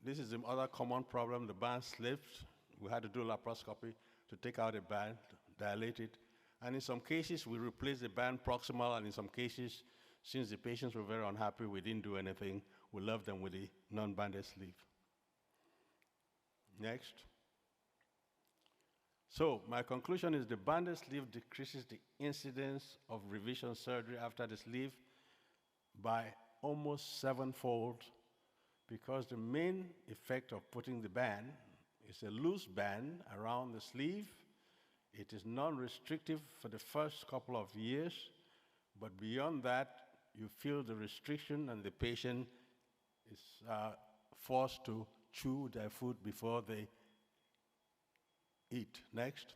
This is the other common problem, the band slipped. We had to do laparoscopy to take out the band, dilate it. And in some cases, we replaced the band proximal, and in some cases, since the patients were very unhappy, we didn't do anything. We left them with the non-banded sleeve. Next. So my conclusion is the banded sleeve decreases the incidence of revision surgery after the sleeve by almost 7-fold, because the main effect of putting the band is a loose band around the sleeve. It is non-restrictive for the first couple of years, but beyond that, you feel the restriction and the patient is forced to chew their food before they eat. Next.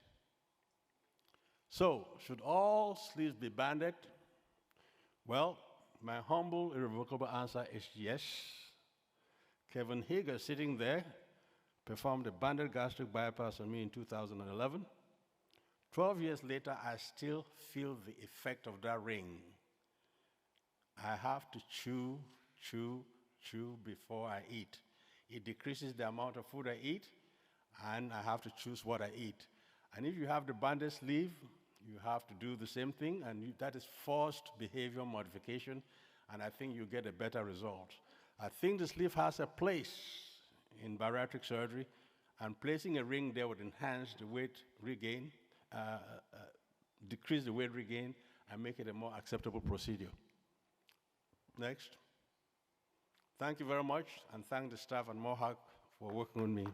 So, should all sleeves be banded? Well, my humble, irrevocable answer is yes. Kevin Hager, sitting there, performed a banded gastric bypass on me in 2011. 12 years later, I still feel the effect of that ring. I have to chew before I eat. It decreases the amount of food I eat, and I have to choose what I eat. And if you have the banded sleeve, you have to do the same thing, and that is forced behavior modification, and I think you get a better result. I think the sleeve has a place in bariatric surgery, and placing a ring there would enhance the weight regain, decrease the weight regain, and make it a more acceptable procedure. Next. Thank you very much, and thank the staff at Mohawk for working with me.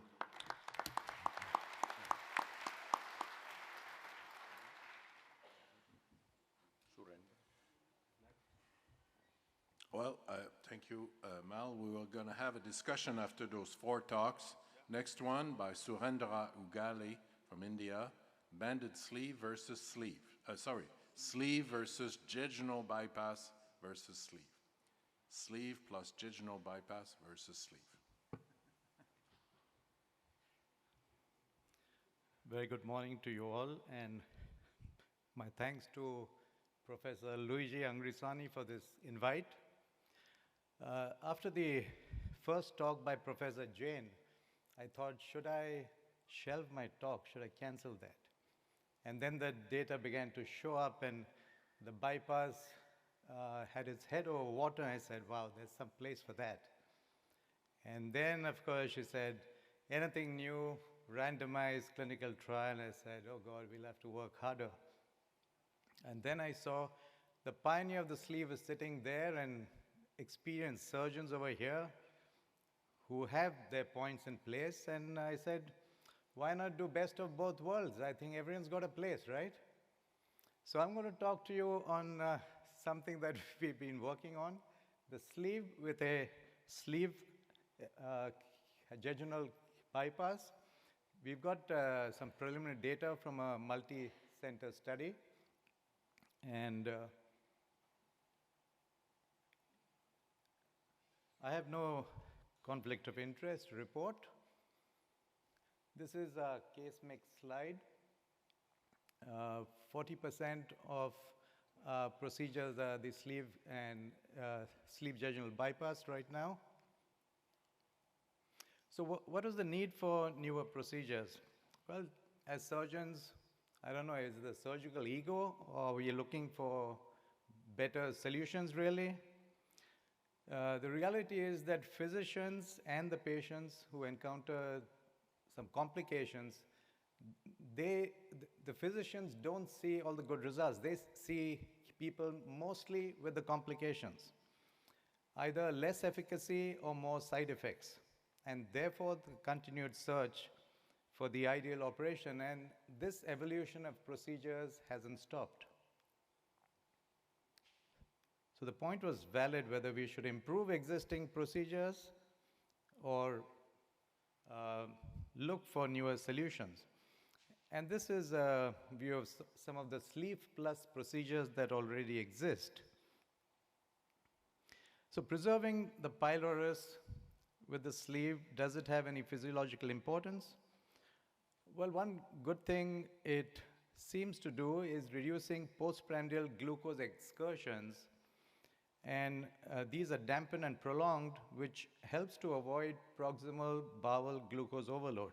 Well, thank you, Mal. We were going to have a discussion after those 4 talks. Next one by Surendra Ugali from India, banded sleeve versus sleeve. Sleeve versus jejunal bypass versus sleeve. Sleeve plus jejunal bypass versus sleeve. Very good morning to you all, and my thanks to Professor Luigi Angrisani for this invite. After the first talk by Professor Jain, I thought, should I shelve my talk? Should I cancel that? And then the data began to show up, and the bypass had its head over water, and I said, wow, there's some place for that. And then, of course, she said, anything new, randomized clinical trial, and I said, oh God, we'll have to work harder. And then I saw the pioneer of the sleeve is sitting there, and experienced surgeons over here who have their points in place, and I said, why not do best of both worlds? I think everyone's got a place, right? So I'm going to talk to you on something that we've been working on, the sleeve with a sleeve jejunal bypass. We've got some preliminary data from a multi-center study, and I have no conflict of interest report. This is a case mix slide. 40% of procedures are the sleeve and sleeve jejunal bypass right now. So what is the need for newer procedures? Well, as surgeons, I don't know, is it the surgical ego, or are we looking for better solutions, really? The reality is that physicians and the patients who encounter some complications, the physicians don't see all the good results. They see people mostly with the complications, either less efficacy or more side effects, and therefore the continued search for the ideal operation, and this evolution of procedures hasn't stopped. So the point was valid whether we should improve existing procedures or look for newer solutions. And this is a view of some of the sleeve plus procedures that already exist. So preserving the pylorus with the sleeve, does it have any physiological importance? Well, one good thing it seems to do is reducing postprandial glucose excursions, and these are dampened and prolonged, which helps to avoid proximal bowel glucose overload.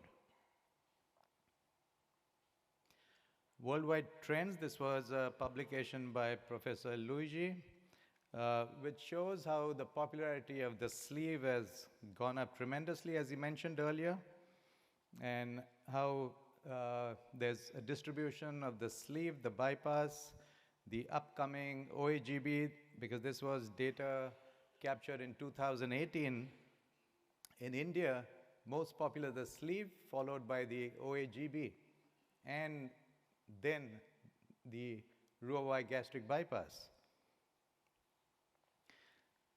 Worldwide trends, this was a publication by Professor Luigi, which shows how the popularity of the sleeve has gone up tremendously, as he mentioned earlier, and how there's a distribution of the sleeve, the bypass, the upcoming OAGB, because this was data captured in 2018. In India, most popular the sleeve, followed by the OAGB, and then the Roux-en-Y gastric bypass.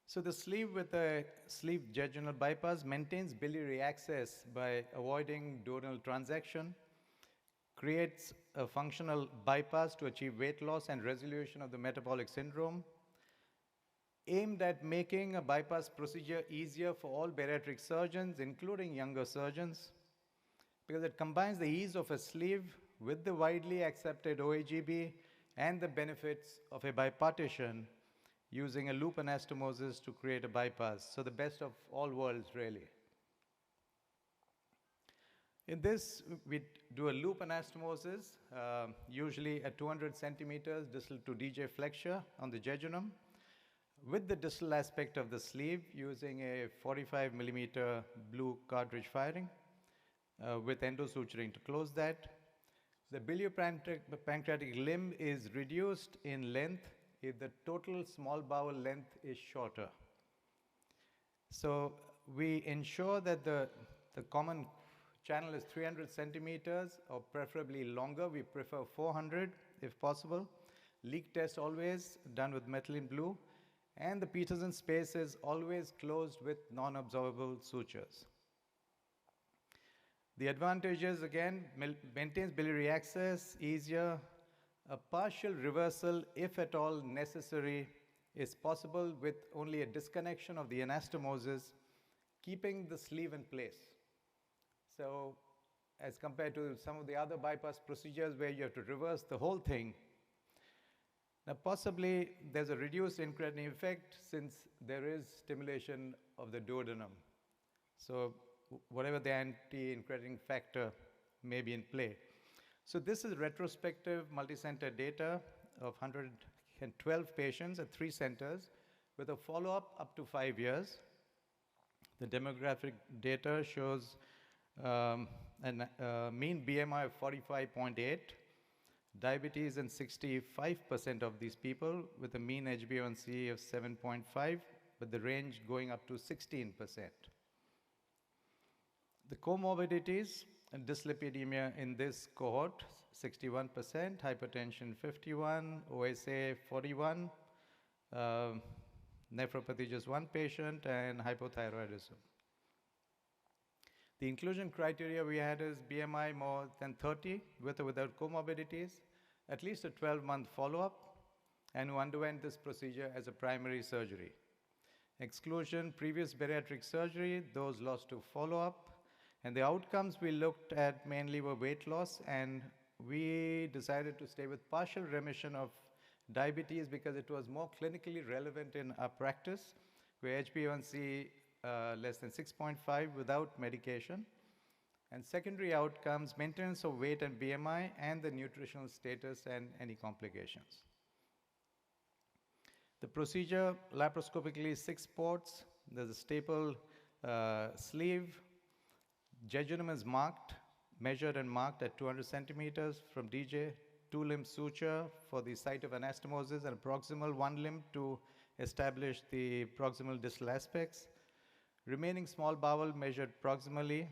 So the sleeve with a sleeve jejunal bypass maintains biliary access by avoiding duodenal transaction, creates a functional bypass to achieve weight loss and resolution of the metabolic syndrome, aimed at making a bypass procedure easier for all bariatric surgeons, including younger surgeons, because it combines the ease of a sleeve with the widely accepted OAGB and the benefits of a bipartition using a loop anastomosis to create a bypass. So the best of all worlds, really. In this, we do a loop anastomosis, usually at 200 centimeters distal to DJ flexure on the jejunum, with the distal aspect of the sleeve using a 45 millimeter blue cartridge firing with endosuturing to close that. The biliopancreatic limb is reduced in length if the total small bowel length is shorter. So we ensure that the common channel is 300 centimeters or preferably longer. We prefer 400 if possible. Leak test always done with methylene blue. And the Peterson space is always closed with non-absorbable sutures. The advantages, again, maintains biliary access, easier. A partial reversal, if at all necessary, is possible with only a disconnection of the anastomosis, keeping the sleeve in place. So as compared to some of the other bypass procedures where you have to reverse the whole thing. Now, possibly there's a reduced incretin effect since there is stimulation of the duodenum. So whatever the anti-incretin factor may be in play. So this is retrospective multi-center data of 112 patients at 3 centers with a follow-up up to 5 years. The demographic data shows a mean BMI of 45.8, diabetes in 65% of these people with a mean HbA1c of 7.5, with the range going up to 16%. The comorbidities and dyslipidemia in this cohort, 61%, hypertension 51, OSA 41, nephropathy just 1 patient, and hypothyroidism. The inclusion criteria we had is BMI more than 30 with or without comorbidities, at least a 12-month follow-up, and who underwent this procedure as a primary surgery. Exclusion, previous bariatric surgery, those lost to follow-up, and the outcomes we looked at mainly were weight loss, and we decided to stay with partial remission of diabetes because it was more clinically relevant in our practice, where HbA1c less than 6.5 without medication, and secondary outcomes, maintenance of weight and BMI, and the nutritional status and any complications. The procedure, laparoscopically 6 ports, there's a staple sleeve, jejunum is marked, measured and marked at 200 centimeters from DJ, 2-limb suture for the site of anastomosis, and a proximal 1 limb to establish the proximal distal aspects. Remaining small bowel measured proximally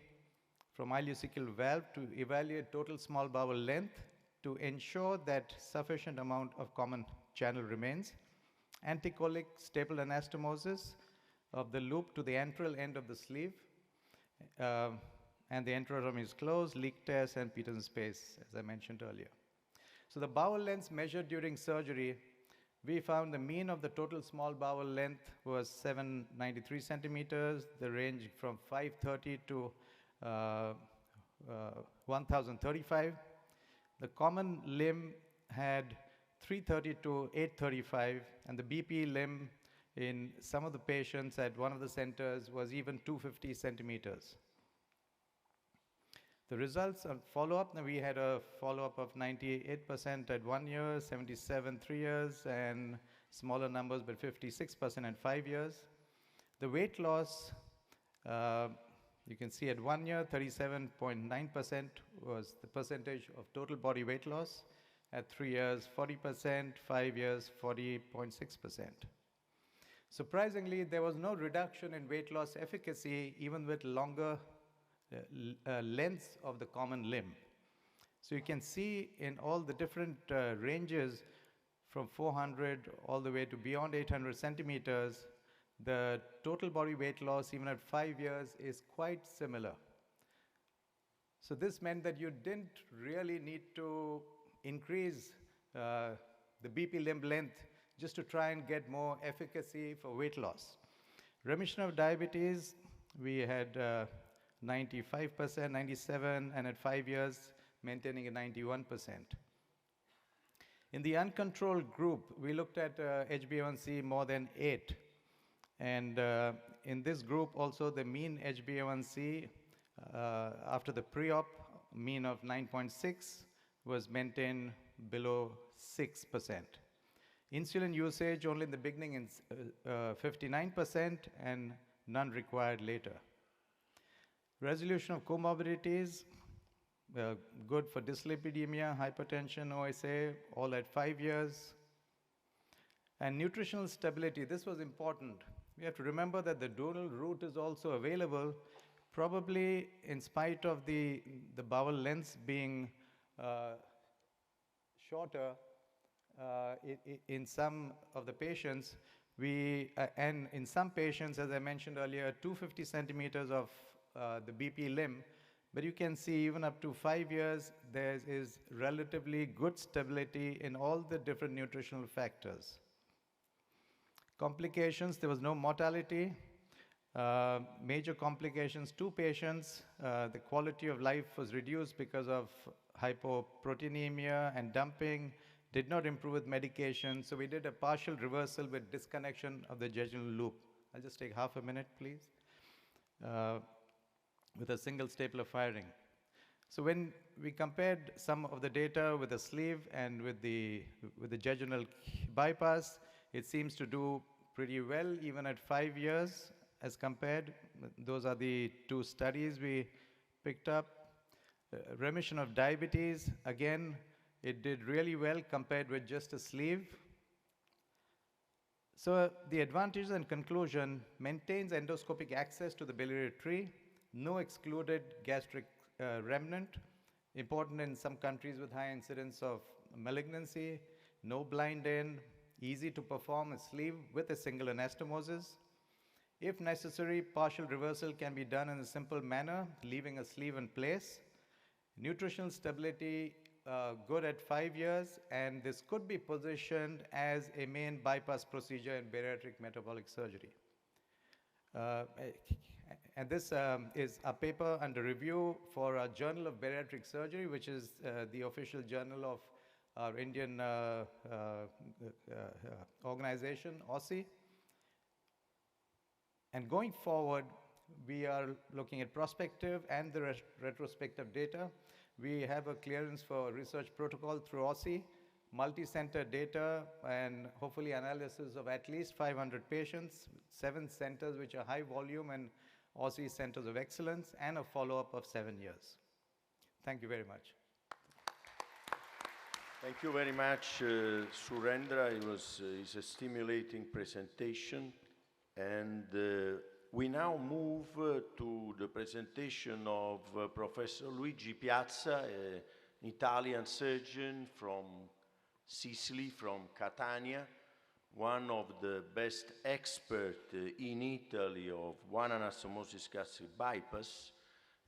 from ileocecal valve to evaluate total small bowel length to ensure that sufficient amount of common channel remains. Anticolic staple anastomosis of the loop to the antral end of the sleeve, and the enterotomy is closed, leak test, and Peterson space, as I mentioned earlier. So the bowel lengths measured during surgery, we found the mean of the total small bowel length was 793 centimeters, the range from 530 to 1035. The common limb had 330 to 835, and the BP limb in some of the patients at one of the centers was even 250 centimeters. The results on follow-up, we had a follow-up of 98% at 1 year, 77 3 years, and smaller numbers, but 56% at 5 years. The weight loss, you can see at 1 year, 37.9% was the percentage of total body weight loss. At 3 years, 40%, 5 years, 40.6%. Surprisingly, there was no reduction in weight loss efficacy even with longer lengths of the common limb. So you can see in all the different ranges from 400 all the way to beyond 800 centimeters, the total body weight loss even at 5 years is quite similar. So this meant that you didn't really need to increase the BP limb length just to try and get more efficacy for weight loss. Remission of diabetes, we had 95%, 97, and at 5 years, maintaining at 91%. In the uncontrolled group, we looked at HbA1c more than 8. And in this group also, the mean HbA1c after the pre-op mean of 9.6 was maintained below 6%. Insulin usage only in the beginning is 59% and none required later. Resolution of comorbidities, good for dyslipidemia, hypertension, OSA, all at 5 years. And nutritional stability, this was important. We have to remember that the dural route is also available, probably in spite of the bowel lengths being shorter in some of the patients. And in some patients, as I mentioned earlier, 250 centimeters of the BP limb, but you can see even up to 5 years, there is relatively good stability in all the different nutritional factors. Complications, there was no mortality. Major complications, 2 patients, the quality of life was reduced because of hypoproteinemia and dumping, did not improve with medication, so we did a partial reversal with disconnection of the jejunal loop. I'll just take half a minute, please, with a single stapler firing. So when we compared some of the data with the sleeve and with the jejunal bypass, it seems to do pretty well even at 5 years as compared. Those are the 2 studies we picked up. Remission of diabetes, again, it did really well compared with just a sleeve. So the advantages and conclusion: maintains endoscopic access to the biliary tree, no excluded gastric remnant, important in some countries with high incidence of malignancy, no blind end, easy to perform a sleeve with a single anastomosis. If necessary, partial reversal can be done in a simple manner, leaving a sleeve in place. Nutritional stability, good at 5 years, and this could be positioned as a main bypass procedure in bariatric metabolic surgery. And this is a paper under review for a Journal of Bariatric Surgery, which is the official journal of our Indian organization, OSI. And going forward, we are looking at prospective and the retrospective data. We have a clearance for research protocol through OSI, multi-center data, and hopefully analysis of at least 500 patients, 7 centers which are high volume and OSI centers of excellence, and a follow-up of 7 years. Thank you very much. Thank you very much, Surendra. It's a stimulating presentation. And we now move to the presentation of Professor Luigi Piazza, an Italian surgeon from Sicily, from Catania, one of the best experts in Italy of one anastomosis gastric bypass.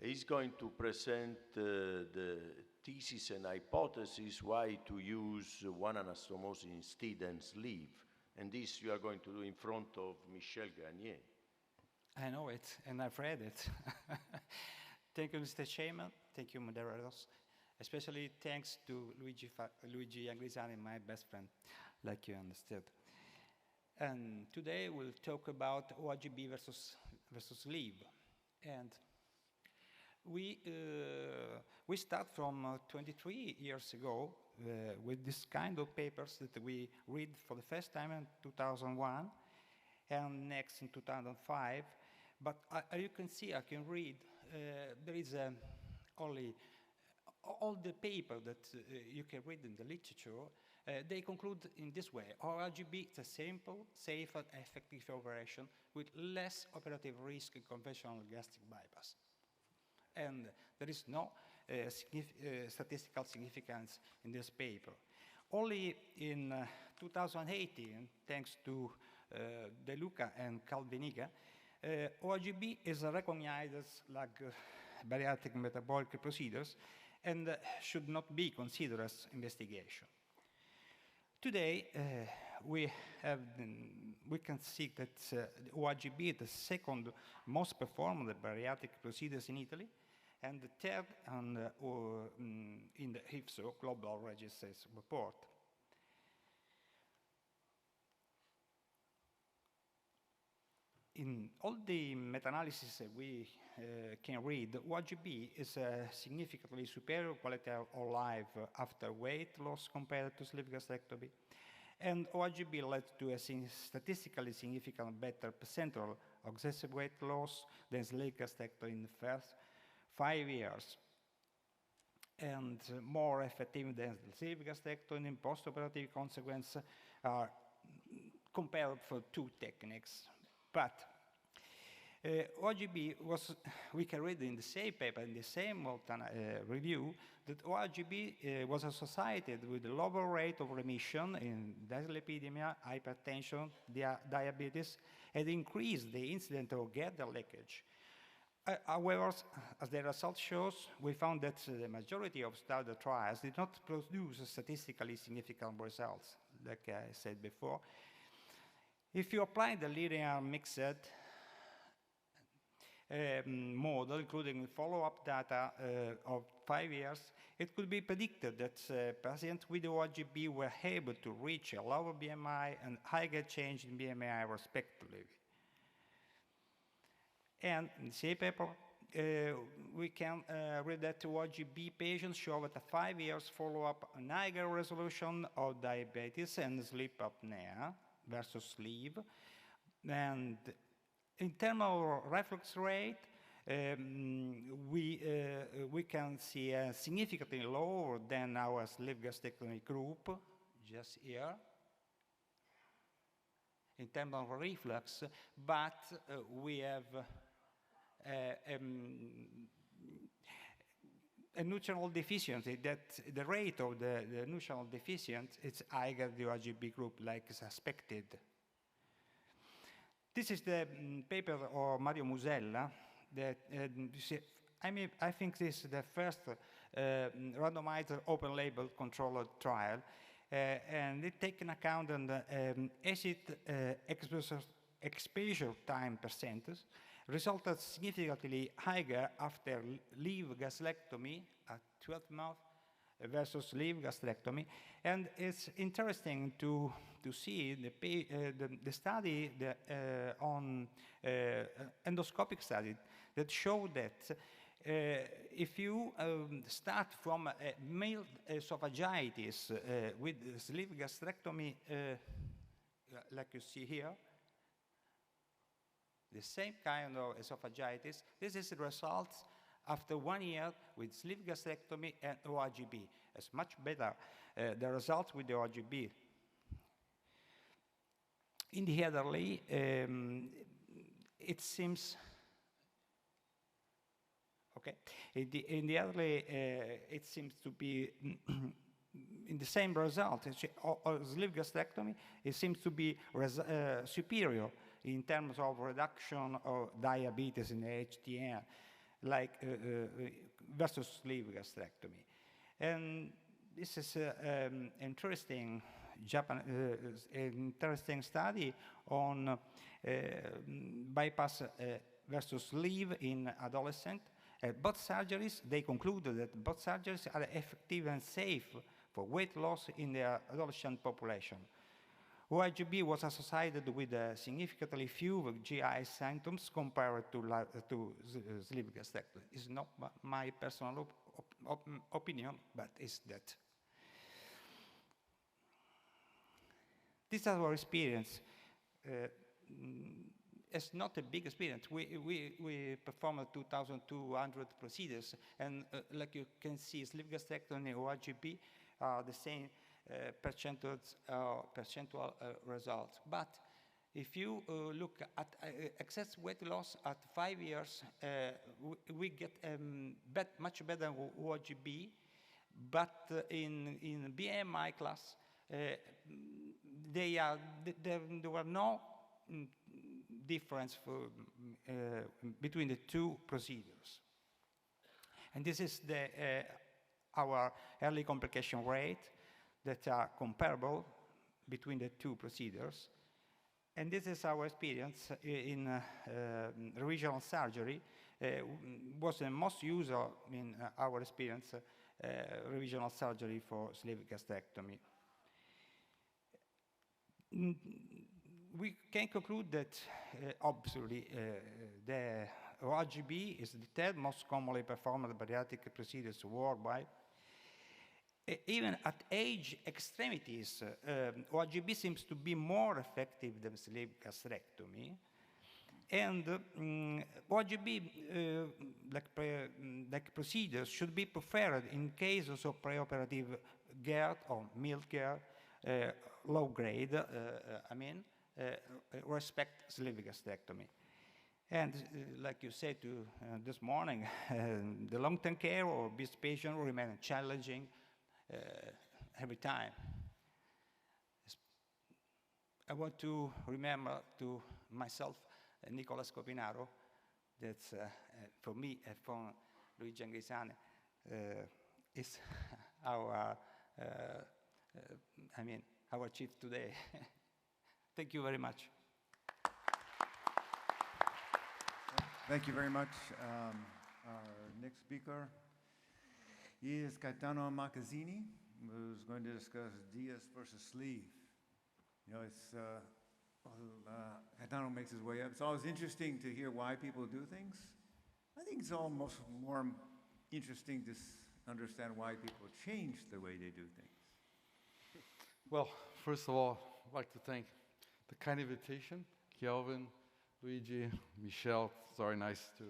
He's going to present the thesis and hypothesis why to use one anastomosis instead and sleeve. And this you are going to do in front of Michel Granier. I know it, and I've read it. Thank you, Mr. Chairman. Thank you, moderators. Especially thanks to Luigi Angrisani, my best friend, like you understood. And today we'll talk about ORGB versus sleeve. And we start from 23 years ago with this kind of papers that we read for the first time in 2001 and next in 2005. But you can see, I can read, there is only all the paper that you can read in the literature, they conclude in this way: ORGB is a simple, safe, and effective operation with less operative risk in conventional gastric bypass. And there is no statistical significance in this paper. Only in 2018, thanks to De Luca and Calviniga, ORGB is recognized as like bariatric metabolic procedures and should not be considered as investigation. Today, we can see that ORGB is the second most performed bariatric procedures in Italy, and the third in the IFSO Global Registers report. In all the meta-analysis we can read, ORGB is a significantly superior quality of life after weight loss compared to sleeve gastrectomy. And ORGB led to a statistically significant better percentile of excessive weight loss than sleeve gastrectomy in the first 5 years, and more effective than sleeve gastrectomy in postoperative consequence are compared for 2 techniques. But ORGB was, we can read in the same paper, in the same review, that ORGB was associated with a lower rate of remission in dyslipidemia, hypertension, diabetes, and increased the incidence of girdle leakage. However, as the result shows, we found that the majority of study trials did not produce statistically significant results, like I said before. If you apply the linear mixed model, including follow-up data of 5 years, it could be predicted that patients with ORGB were able to reach a lower BMI and higher change in BMI respectively. And in the same paper, we can read that ORGB patients show at a 5 years follow-up an higher resolution of diabetes and sleep apnea versus sleeve. And in terms of reflux rate, we can see a significantly lower than our sleeve gastrectomy group, just here, in terms of reflux, but we have a nutritional deficiency, that the rate of the nutritional deficiency is higher the ORGB group like suspected. This is the paper of Mario Musella that I think this is the first randomized open label controlled trial, and it takes in account an acid exposure time percentage, resulted significantly higher after sleeve gastrectomy at 12 months versus sleeve gastrectomy. And it's interesting to see the study on endoscopic study that show that if you start from a mild esophagitis with sleeve gastrectomy, like you see here, the same kind of esophagitis, this is the results after 1 year with sleeve gastrectomy and ORGB. It's much better, the results with the ORGB. In the elderly, it seems, okay, in the elderly, it seems to be in the same result. Sleeve gastrectomy, it seems to be superior in terms of reduction of diabetes in the HDL, like versus sleeve gastrectomy. And this is an interesting interesting study on bypass versus sleeve in adolescents. Both surgeries, they concluded that both surgeries are effective and safe for weight loss in the adolescent population. ORGB was associated with significantly fewer GI symptoms compared to sleeve gastrectomy. It's not my personal opinion, but it's that. This is our experience. It's not a big experience. We performed 2,200 procedures, and like you can see, sleeve gastrectomy and ORGB are the same percentual results. But if you look at excess weight loss at 5 years, we get much better ORGB, but in BMI class, there were no difference between the two procedures. And this is our early complication rate that are comparable between the two procedures. And this is our experience in revisional surgery. Was the most used in our experience revisional surgery for sleeve gastrectomy. We can conclude that obviously the ORGB is the third most commonly performed bariatric procedures worldwide. Even at age extremities, ORGB seems to be more effective than sleeve gastrectomy. And ORGB, like procedures, should be preferred in cases of preoperative GERD or mild GERD, low grade, respect sleeve gastrectomy. And like you said this morning, the long-term care of this patient remains challenging every time. I want to remember to myself, Nicola Scopinaro, that for me and for Luigi Angrisani is our chief today. Thank you very much. Thank you very much. Our next speaker is Gaetano Maccazzini, who's going to discuss Diaz versus sleeve. You know, Gaetano makes his way up. It's always interesting to hear why people do things. I think it's almost more interesting to understand why people change the way they do things. Well, first of all, I'd like to thank the kind invitation, Kelvin, Luigi, Michelle. It's very nice to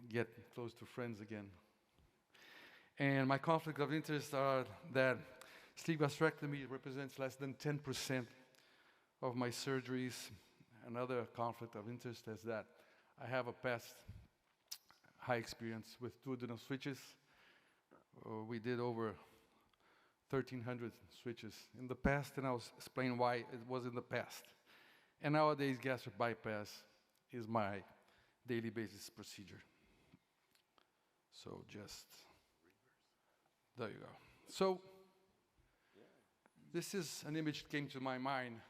get close to friends again. And my conflict of interest are that sleeve gastrectomy represents less than 10% of my surgeries. Another conflict of interest is that I have a past high experience with duodenal switches. We did over 1,300 switches in the past, and I'll explain why it was in the past. And nowadays, gastric bypass is my daily basis procedure. So just, there you go. So this is an image that came to my mind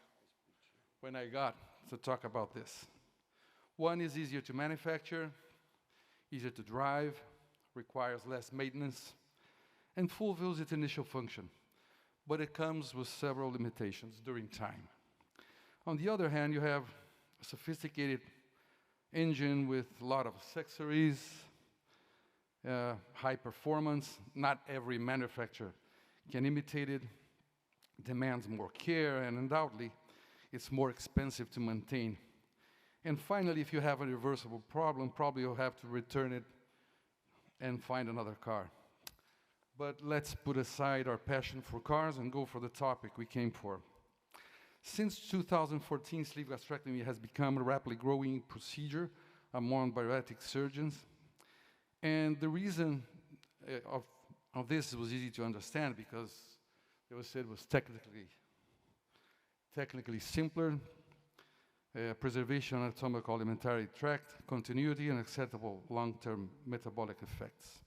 when I got to talk about this. One is easier to manufacture, easier to drive, requires less maintenance, and fulfills its initial function. But it comes with several limitations during time. On the other hand, you have a sophisticated engine with a lot of accessories, high performance. Not every manufacturer can imitate it, demands more care, and undoubtedly, it's more expensive to maintain. And finally, if you have a reversible problem, probably you'll have to return it and find another car. But let's put aside our passion for cars and go for the topic we came for. Since 2014, sleeve gastrectomy has become a rapidly growing procedure among bariatric surgeons. And the reason of this was easy to understand because it was said it was technically simpler, preservation of anatomical alimentary tract, continuity, and acceptable long-term metabolic effects.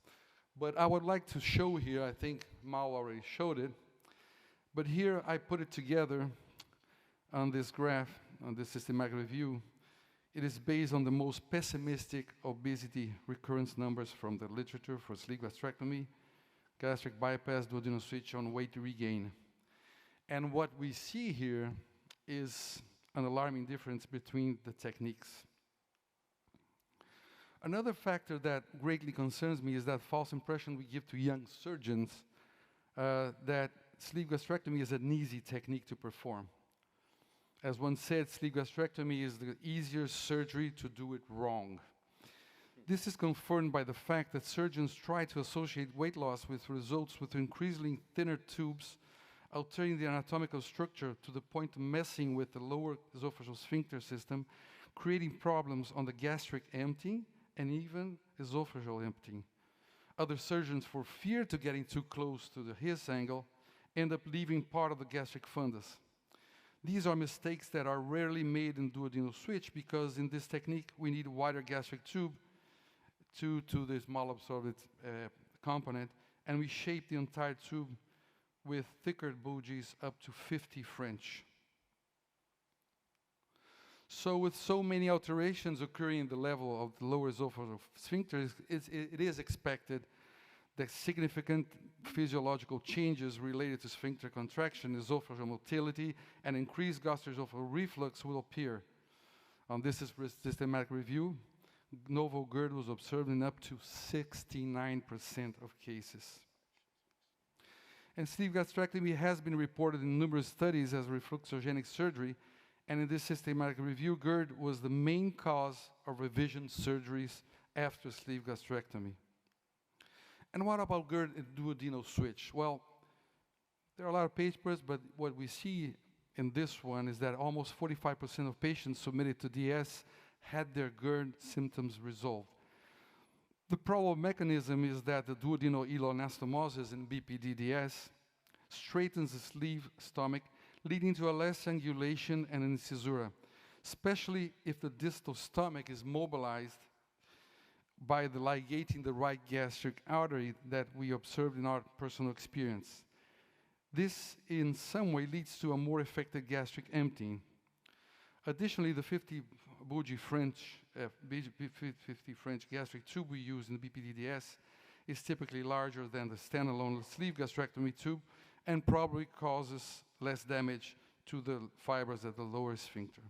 But I would like to show here, I think Mao already showed it, but here I put it together on this graph, on this systematic review. It is based on the most pessimistic obesity recurrence numbers from the literature for sleeve gastrectomy, gastric bypass, duodenal switch on weight regain. And what we see here is an alarming difference between the techniques. Another factor that greatly concerns me is that false impression we give to young surgeons that sleeve gastrectomy is an easy technique to perform. As one said, sleeve gastrectomy is the easier surgery to do it wrong. This is confirmed by the fact that surgeons try to associate weight loss with results with increasingly thinner tubes, altering the anatomical structure to the point of messing with the lower esophageal sphincter system, creating problems on the gastric emptying and even esophageal emptying. Other surgeons, for fear to getting too close to the His angle, end up leaving part of the gastric fundus. These are mistakes that are rarely made in duodenal switch because in this technique we need a wider gastric tube to this malabsorbed component, and we shape the entire tube with thicker bougies up to 50 French. So with so many alterations occurring in the level of the lower esophageal sphincter, it is expected that significant physiological changes related to sphincter contraction, esophageal motility, and increased gastroesophageal reflux will appear. This is systematic review. Novo GERD was observed in up to 69% of cases. And sleeve gastrectomy has been reported in numerous studies as refluxogenic surgery, and in this systematic review, GERD was the main cause of revision surgeries after sleeve gastrectomy. And what about GERD and duodenal switch? Well, there are a lot of papers, but what we see in this one is that almost 45% of patients submitted to DS had their GERD symptoms resolved. The problem mechanism is that the duodenal elastomosis in BPDDS straightens the sleeve stomach, leading to a less angulation and an incisura, especially if the distal stomach is mobilized by the ligating the right gastric artery that we observed in our personal experience. This, in some way, leads to a more effective gastric emptying. Additionally, the 50 Bougie French, 50 French gastric tube we use in the BPDDS is typically larger than the standalone sleeve gastrectomy tube and probably causes less damage to the fibers at the lower sphincter.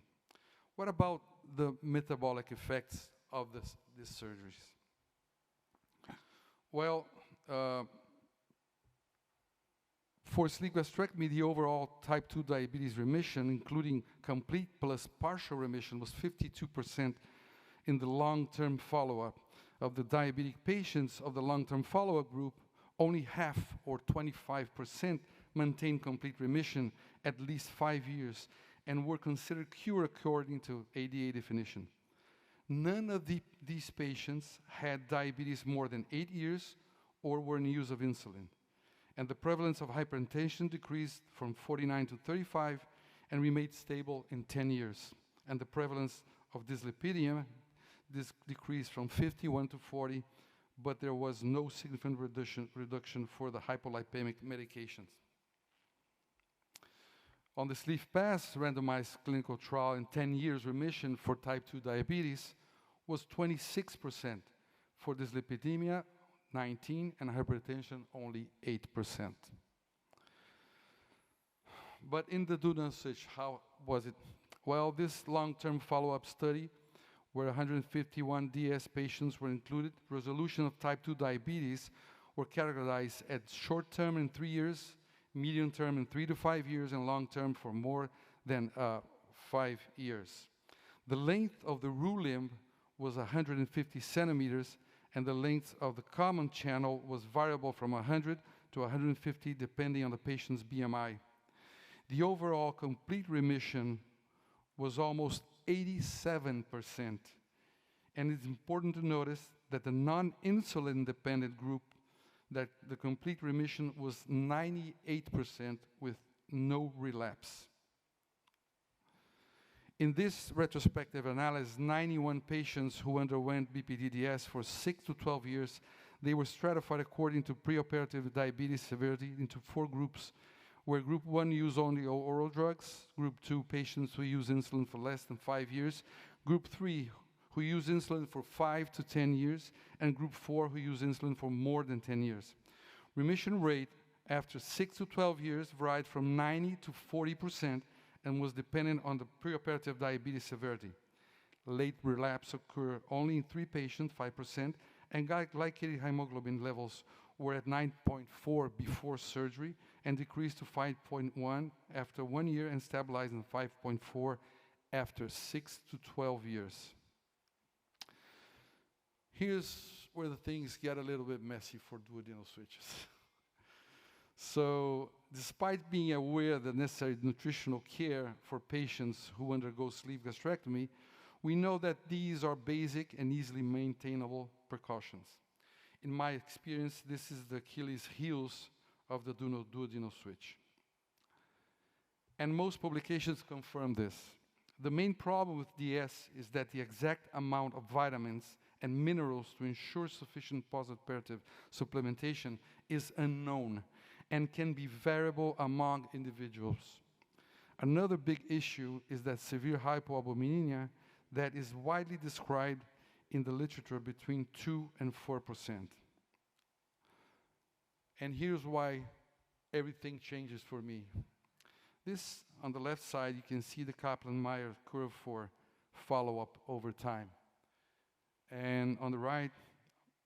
What about the metabolic effects of these surgeries? Well, for sleeve gastrectomy, the overall type 2 diabetes remission, including complete plus partial remission, was 52% in the long-term follow-up. Of the diabetic patients of the long-term follow-up group, only half, or 25%, maintained complete remission at least 5 years and were considered cured according to ADA definition. None of these patients had diabetes more than 8 years or were in use of insulin. And the prevalence of hypertension decreased from 49 to 35 and remained stable in 10 years. And the prevalence of dyslipidemia decreased from 51 to 40, but there was no significant reduction for the hypolipemic medications. On the sleeve pass randomized clinical trial in 10 years remission for type 2 diabetes was 26%, for dyslipidemia 19%, and hypertension only 8%. But in the duodenal switch, how was it? Well, this long-term follow-up study where 151 DS patients were included, resolution of type 2 diabetes were categorized as short-term in 3 years, medium-term in 3 to 5 years, and long-term for more than 5 years. The length of the root limb was 150 centimeters, and the length of the common channel was variable from 100 to 150 depending on the patient's BMI. The overall complete remission was almost 87%. And it's important to notice that the non-insulin dependent group, that the complete remission was 98% with no relapse. In this retrospective analysis, 91 patients who underwent BPDDS for 6 to 12 years, they were stratified according to preoperative diabetes severity into 4 groups, where group 1 used only oral drugs, group 2 patients who use insulin for less than 5 years, group 3 who use insulin for 5 to 10 years, and group 4 who use insulin for more than 10 years. Remission rate after 6 to 12 years varied from 90 to 40% and was dependent on the preoperative diabetes severity. Late relapse occurred only in 3 patients, 5%, and glycated hemoglobin levels were at 9.4 before surgery and decreased to 5.1 after 1 year and stabilized in 5.4 after 6 to 12 years. Here's where the things get a little bit messy for duodenal switches. So, despite being aware of the necessary nutritional care for patients who undergo sleeve gastrectomy, we know that these are basic and easily maintainable precautions. In my experience, this is the Achilles heels of the duodenal switch. And most publications confirm this. The main problem with DS is that the exact amount of vitamins and minerals to ensure sufficient postoperative supplementation is unknown and can be variable among individuals. Another big issue is that severe hypoalbuminemia that is widely described in the literature between 2 and 4%. And here's why everything changes for me. This, on the left side, you can see the Kaplan-Meier curve for follow-up over time. And on the right,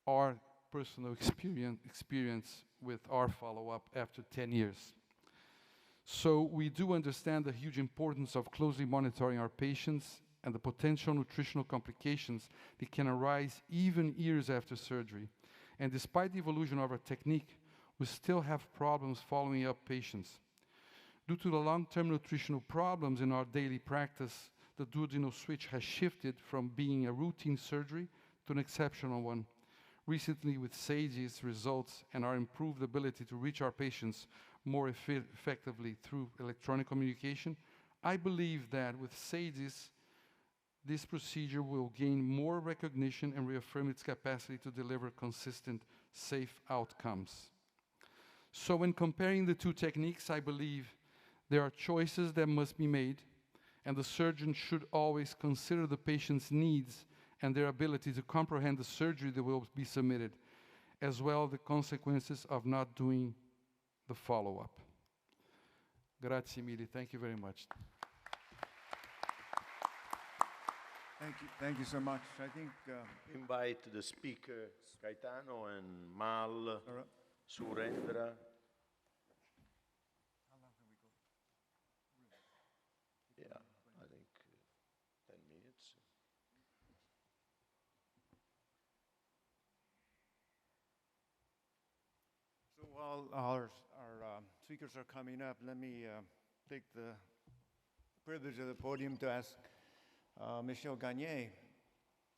our personal experience with our follow-up after 10 years. So we do understand the huge importance of closely monitoring our patients and the potential nutritional complications that can arise even years after surgery. And despite the evolution of our technique, we still have problems following up patients. Due to the long-term nutritional problems in our daily practice, the duodenal switch has shifted from being a routine surgery to an exceptional one. Recently, with SAGE's results and our improved ability to reach our patients more effectively through electronic communication, I believe that with SAGE's, this procedure will gain more recognition and reaffirm its capacity to deliver consistent, safe outcomes. So when comparing the two techniques, I believe there are choices that must be made, and the surgeon should always consider the patient's needs and their ability to comprehend the surgery that will be submitted, as well the consequences of not doing the follow-up. Grazie mille. Thank you very much. Thank you so much. I think Invite the speaker, Gaetano and Mal, Surendra. Yeah, I think 10 minutes. so. While our speakers are coming up, let me take the privilege of the podium to ask Michel Gagne.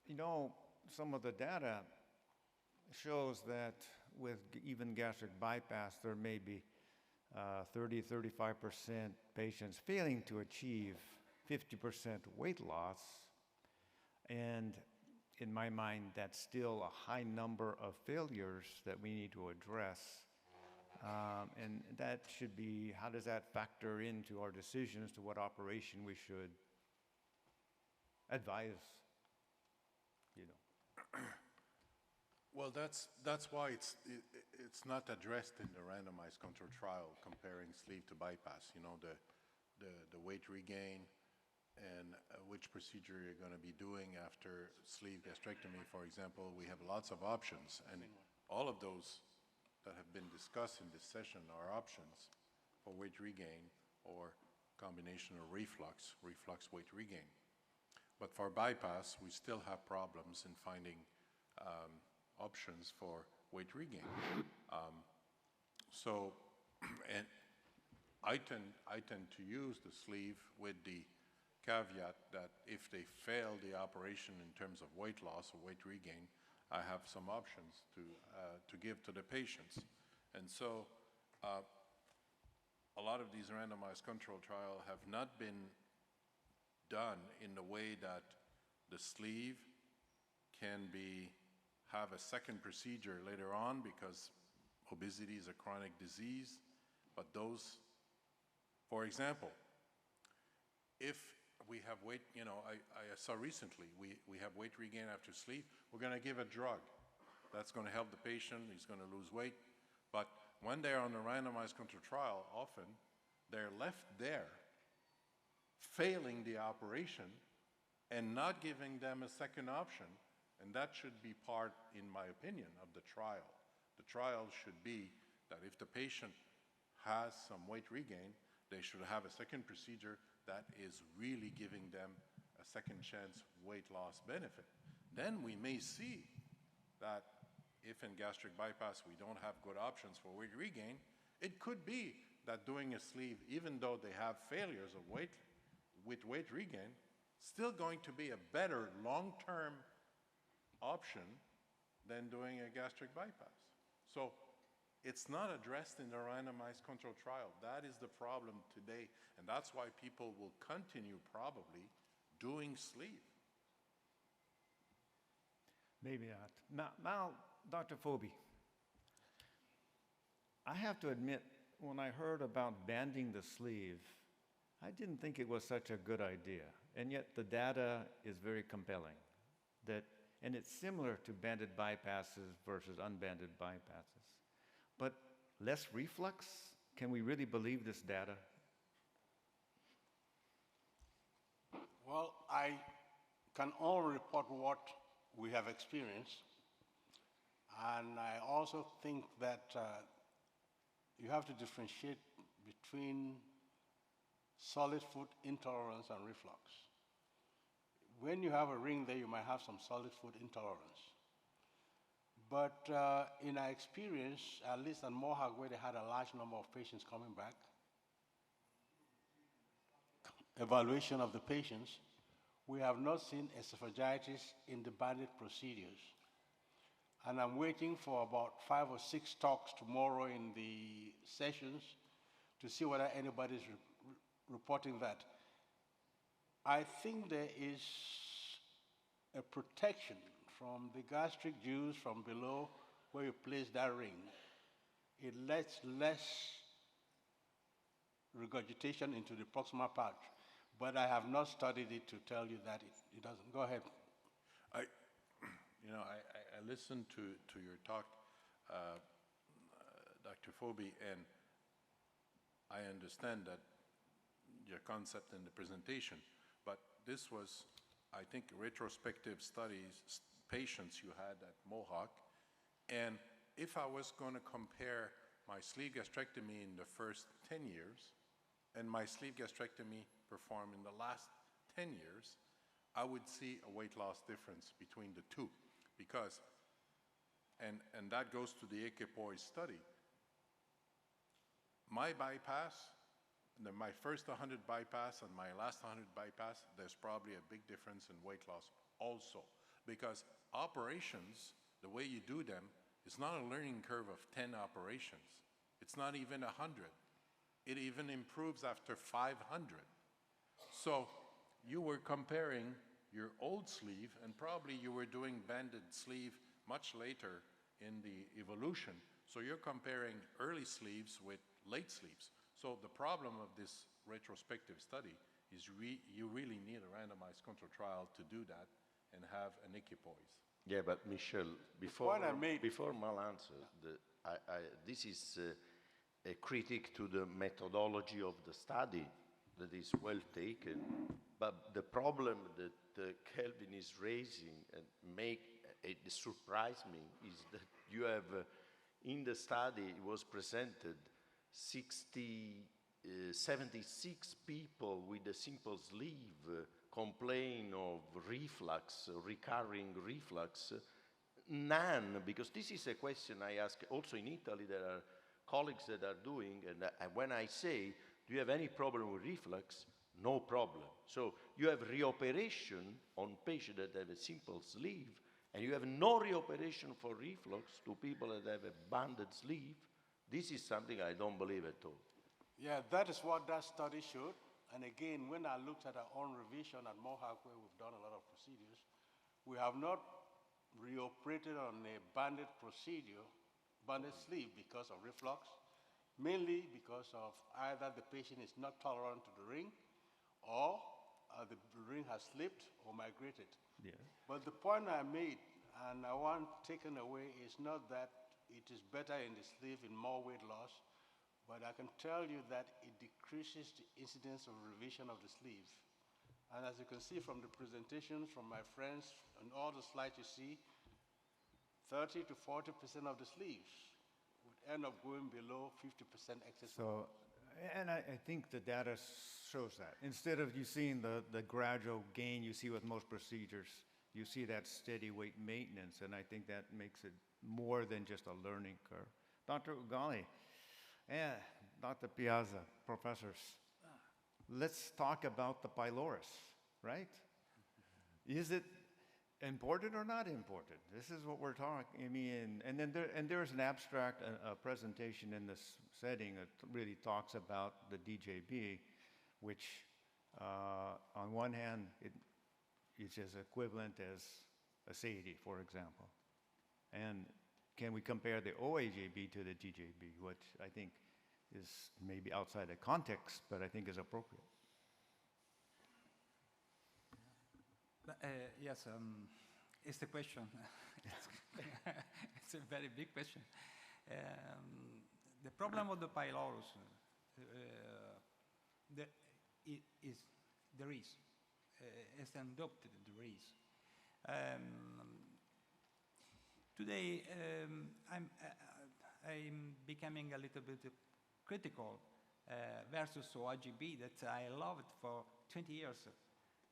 You know, some of the data shows that with even gastric bypass, there may be 30-35% patients failing to achieve 50% weight loss. And in my mind, that's still a high number of failures that we need to address. And that should be, how does that factor into our decisions to what operation we should advise, you know? Well, that's why it's not addressed in the randomized control trial comparing sleeve to bypass. You know, the weight regain and which procedure you're going to be doing after sleeve gastrectomy, for example. We have lots of options, and all of those that have been discussed in this session are options for weight regain or combination of reflux weight regain. But for bypass, we still have problems in finding options for weight regain. And I tend to use the sleeve with the caveat that if they fail the operation in terms of weight loss or weight regain, I have some options to give to the patients. And so a lot of these randomized control trials have not been done in the way that the sleeve can have a second procedure later on, because obesity is a chronic disease. But those, for example, if we have weight, you know, I saw recently, we have weight regain after sleeve, we're going to give a drug. That's going to help the patient, he's going to lose weight. But when they're on a randomized control trial, often they're left there, failing the operation, and not giving them a second option. And that should be part, in my opinion, of the trial. The trial should be that if the patient has some weight regain, they should have a second procedure that is really giving them a second chance weight loss benefit. Then we may see that if in gastric bypass we don't have good options for weight regain, it could be that doing a sleeve, even though they have failures of weight regain, still going to be a better long-term option than doing a gastric bypass. So it's not addressed in the randomized control trial. That is the problem today, and that's why people will continue probably doing sleeve. Maybe not. Now, Dr. Phoebe, I have to admit, when I heard about banding the sleeve, I didn't think it was such a good idea. And yet the data is very compelling. And it's similar to banded bypasses versus unbanded bypasses. But less reflux? Can we really believe this data? Well, I can only report what we have experienced. And I also think that you have to differentiate between solid food intolerance and reflux. When you have a ring there, you might have some solid food intolerance. But in our experience, at least at Mohawk, where they had a large number of patients coming back, evaluation of the patients, we have not seen esophagitis in the banded procedures. And I'm waiting for about 5 or 6 talks tomorrow in the sessions to see whether anybody's reporting that. I think there is a protection from the gastric juice from below where you place that ring. It lets less regurgitation into the proximal pouch. but I have not studied it to tell you that it doesn't. Go ahead. I listened to your talk, Dr. Phoebe, and I understand that your concept in the presentation, but this was, I think, retrospective studies, patients you had at Mohawk, and if I was going to compare my sleeve gastrectomy in the first 10 years and my sleeve gastrectomy performed in the last 10 years, I would see a weight loss difference between the two, because, and that goes to the equipoise study. My bypass, my first 100 bypass and my last 100 bypass, there's probably a big difference in weight loss also, because operations, the way you do them, it's not a learning curve of 10 operations. It's not even 100. It even improves after 500. So you were comparing your old sleeve, and probably you were doing banded sleeve much later in the evolution. So you're comparing early sleeves with late sleeves. So the problem of this retrospective study is you really need a randomized control trial to do that and have an equipoise. Yeah, but Michel, before Mal answers, this is a critique to the methodology of the study that is well taken. But the problem that Kelvin is raising and it surprised me is that you have, in the study, it was presented 76 people with a simple sleeve complain of reflux, recurring reflux. None, because this is a question I ask also in Italy. There are colleagues that are doing, and when I say, do you have any problem with reflux? No problem. So you have reoperation on patients that have a simple sleeve, and you have no reoperation for reflux to people that have a banded sleeve. This is something I don't believe at all. Yeah, that is what that study showed. And again, when I looked at our own revision at Mohawk, where we've done a lot of procedures, we have not reoperated on a banded procedure, banded sleeve, because of reflux, mainly because of either the patient is not tolerant to the ring, or the ring has slipped or migrated. Yeah. But the point I made, and I want taken away, is not that it is better in the sleeve in more weight loss, but I can tell you that it decreases the incidence of revision of the sleeve. And as you can see from the presentations from my friends and all the slides you see, 30 to 40% of the sleeves would end up going below 50% excess. So, and I think the data shows that. Instead of you seeing the gradual gain you see with most procedures, you see that steady weight maintenance, and I think that makes it more than just a learning curve. Dr. Ugali, and Dr. Piazza, professors, let's talk about the pylorus, right? Is it important or not important? This is what we're talking. I mean, and then there's an abstract, a presentation in this setting that really talks about the DJB, which on one hand it's as equivalent as a SADI, for example, and can we compare the OAJB to the DJB, which I think is maybe outside the context, but I think is appropriate. Yes, it's the question. It's a very big question. The problem of the pylorus, there is, as adopted, there is. Today, I'm becoming a little bit critical versus OAGB that I loved for 20 years,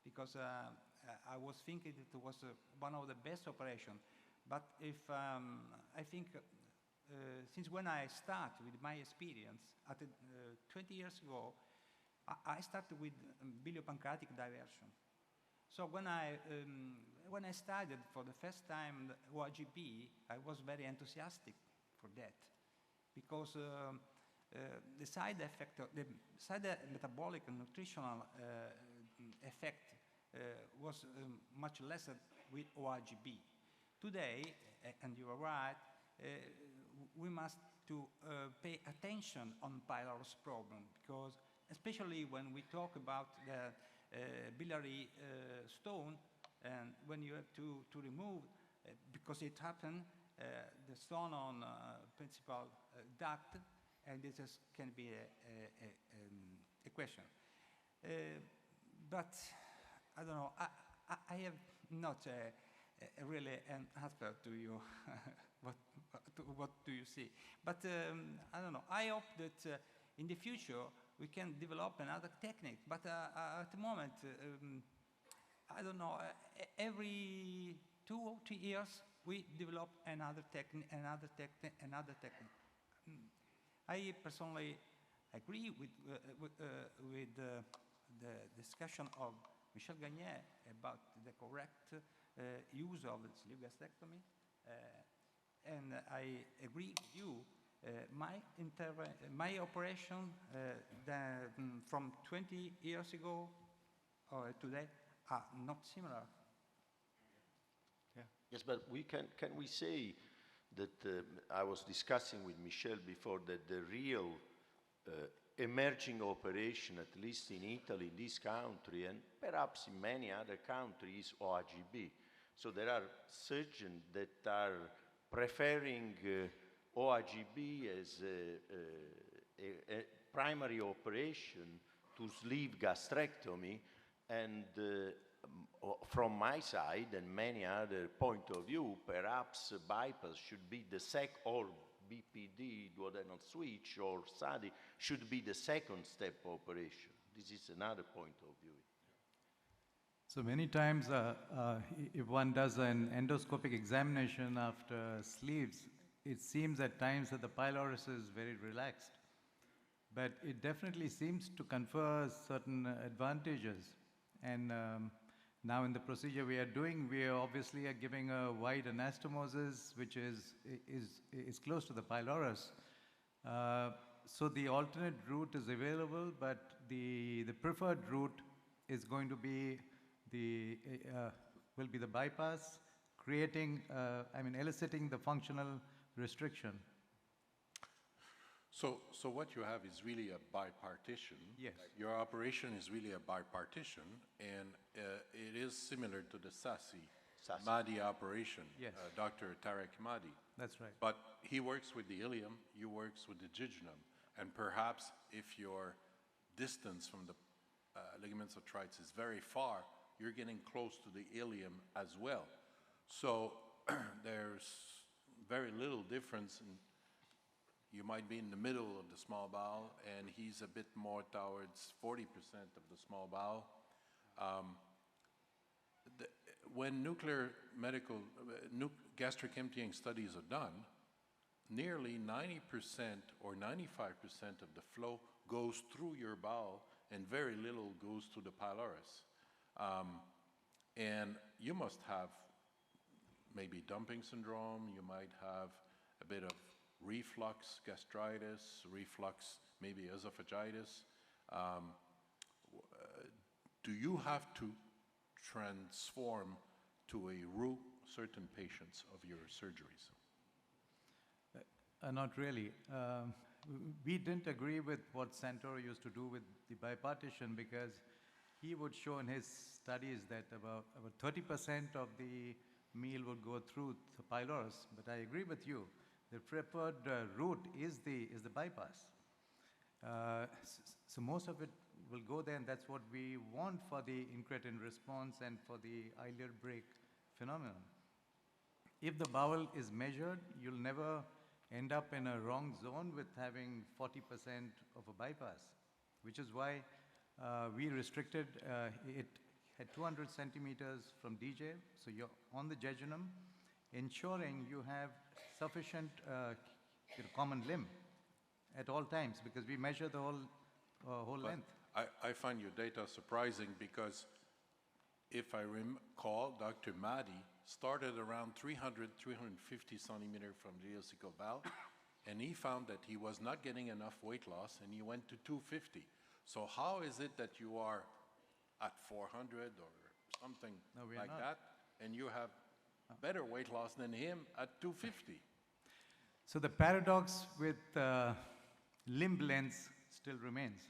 because I was thinking it was one of the best operations. But if I think since when I start with my experience, 20 years ago, I started with biliopancreatic diversion. So when I started for the first time the OAGB, I was very enthusiastic for that, because the side effect, the side metabolic and nutritional effect was much less with OAGB. Today, and you are right, we must to pay attention on pylorus problem, because especially when we talk about the biliary stone, and when you have to remove, because it happened, the stone on principal duct, and this can be a question. But I don't know, I have not really an answer to you. What do you see? But I don't know. I hope that in the future we can develop another technique. But at the moment, I don't know. Every 2 or 3 years we develop another technique, another technique. I personally agree with the discussion of Michel Gagné about the correct use of sleeve gastrectomy, and I agree with you. My operation from 20 years ago or today are not similar. Yeah. Yes, but can we say that I was discussing with Michel before that the real emerging operation, at least in Italy, in this country, and perhaps in many other countries, OAGB. So there are surgeons that are preferring OAGB as a primary operation to sleeve gastrectomy, and from my side and many other point of view, perhaps bypass should be or BPD, duodenal switch, or SADI should be the second step operation. This is another point of view. So many times, if one does an endoscopic examination after sleeves, it seems at times that the pylorus is very relaxed. But it definitely seems to confer certain advantages. And now in the procedure we are doing, we are obviously giving a wide anastomosis, which is close to the pylorus. So the alternate route is available, but the preferred route is going to be the bypass, eliciting the functional restriction. So what you have is really a bipartition. Yes. Your operation is really a bipartition, and it is similar to the Mahdi operation. Yes. Dr. Tarek Mahdi. That's right. But he works with the ilium, you works with the jejunum, and perhaps if your distance from the ligaments of Treitz is very far, you're getting close to the ilium as well. So there's very little difference. You might be in the middle of the small bowel, and he's a bit more towards 40% of the small bowel. When gastric emptying studies are done, nearly 90% or 95% of the flow goes through your bowel, and very little goes to the pylorus. And you must have maybe dumping syndrome, you might have a bit of reflux, gastritis, reflux, maybe esophagitis. Do you have to transform to a roux certain patients of your surgeries? Not really. We didn't agree with what Santoro used to do with the bipartition, because he would show in his studies that about 30% of the meal would go through the pylorus. But I agree with you. The preferred route is the bypass. So most of it will go there, and that's what we want for the incretin response and for the ileal break phenomenon. If the bowel is measured, you'll never end up in a wrong zone with having 40% of a bypass, which is why we restricted it at 200 centimeters from DJ, so you're on the jejunum, ensuring you have sufficient common limb at all times, because we measure the whole length. I find your data surprising, because if I recall, Dr. Mahdi started around 300, 350 centimeters from the ileocecal valve, and he found that he was not getting enough weight loss, and he went to 250. So how is it that you are at 400 or something like that, and you have better weight loss than him at 250? So the paradox with limb lengths still remains.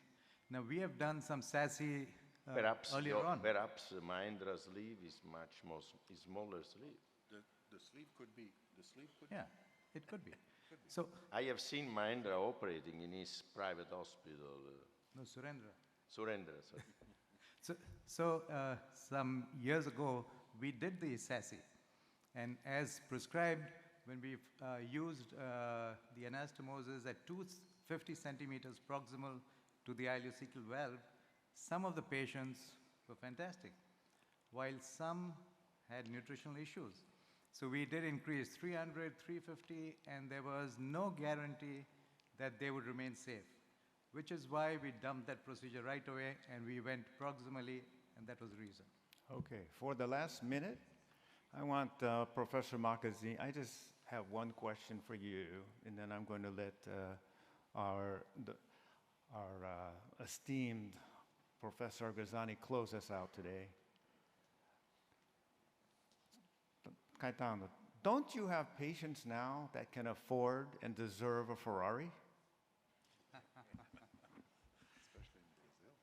Now, we have done some SASE Perhaps, earlier on. perhaps Mahendra sleeve is much more is smaller sleeve. The sleeve could be, Yeah, it could be. So, I have seen Mahendra operating in his private hospital. no, Surendra. Surendra, sorry. So, some years ago, we did the SASE. And as prescribed, when we used the anastomosis at 250 centimeters proximal to the ileocecal valve, some of the patients were fantastic, while some had nutritional issues. So we did increase 300, 350, and there was no guarantee that they would remain safe, which is why we dumped that procedure right away and we went proximally, and that was the reason. Okay, for the last minute, I want Professor Makazine, I just have one question for you, and then I'm going to let our esteemed Professor Ghazzani close us out today. Caetano, don't you have patients now that can afford and deserve a Ferrari?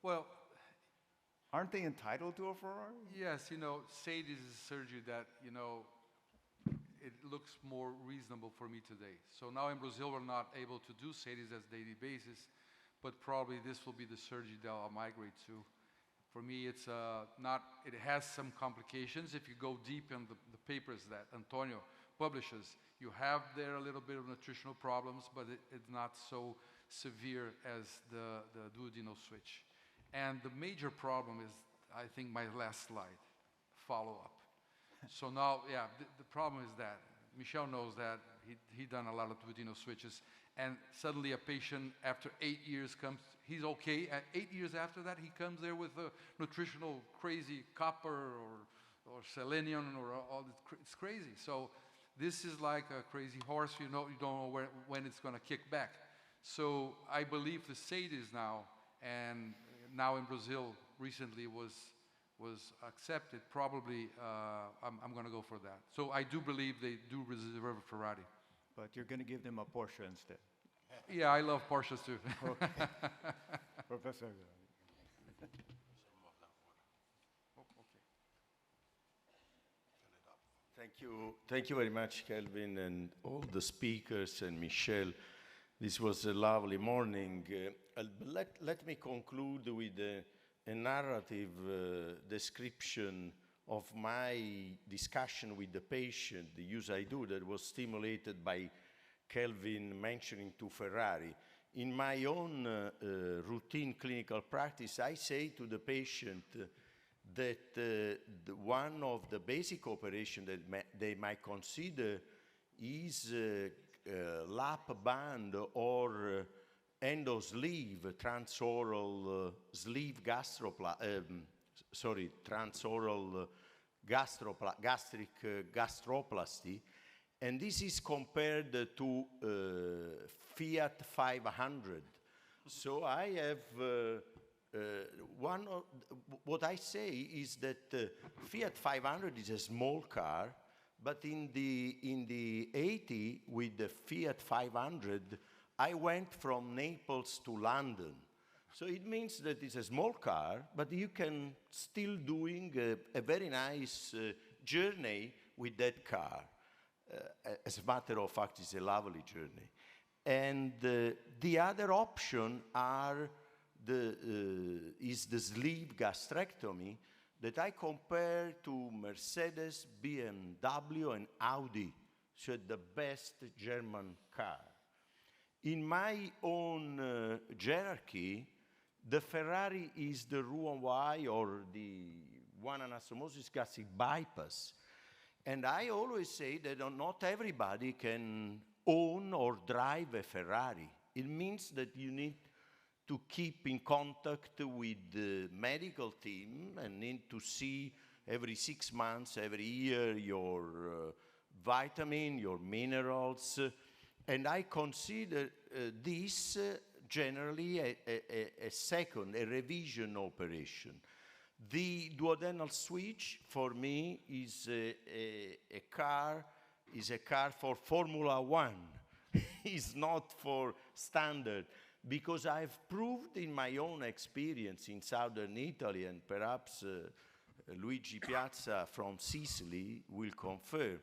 Well, aren't they entitled to a Ferrari? Yes, SADE is a surgery that, it looks more reasonable for me today. So now in Brazil, we're not able to do SADEs as daily basis, but probably this will be the surgery that I'll migrate to. For me, it's it has some complications. If you go deep in the papers that Antonio publishes, you have there a little bit of nutritional problems, but it's not so severe as the duodenal switch. And the major problem is, I think, my last slide, follow-up. So now, yeah, the problem is that Michel knows that he done a lot of duodenal switches, and suddenly a patient after 8 years comes, he's okay. At 8 years after that, he comes there with a nutritional crazy copper or selenium or all this, it's crazy. So this is like a crazy horse, you don't know when it's gonna kick back. So I believe the SADE is now, and now in Brazil recently was accepted, probably I'm going to go for that. So I do believe they do reserve a Ferrari. But you're going to give them a Porsche instead. Yeah, I love Porsches too. Okay. Professor. Thank you very much, Kelvin, and all the speakers, and Michel. This was a lovely morning. Let me conclude with a narrative description of my discussion with the patient, the use I do, that was stimulated by Kelvin mentioning to Ferrari. In my own routine clinical practice, I say to the patient that one of the basic operations that they might consider is lap band or endo-sleeve, transoral sleeve transoral gastric gastroplasty, and this is compared to Fiat 500. So I have what I say is that Fiat 500 is a small car, but in the 80 with the Fiat 500, I went from Naples to London. So it means that it's a small car, but you can still doing a very nice journey with that car. As a matter of fact, it's a lovely journey. And the other option is the sleeve gastrectomy that I compare to Mercedes, BMW, and Audi, so the best German car. In my own hierarchy, the Ferrari is the Roux-en-Y or the one anastomosis gastric bypass. And I always say that not everybody can own or drive a Ferrari. It means that you need to keep in contact with the medical team and need to see every 6 months, every year, your vitamin, your minerals. And I consider this generally a revision operation. The duodenal switch for me is a car for Formula One. It's not for standard. because I've proved in my own experience in southern Italy, and perhaps Luigi Piazza from Sicily will confirm,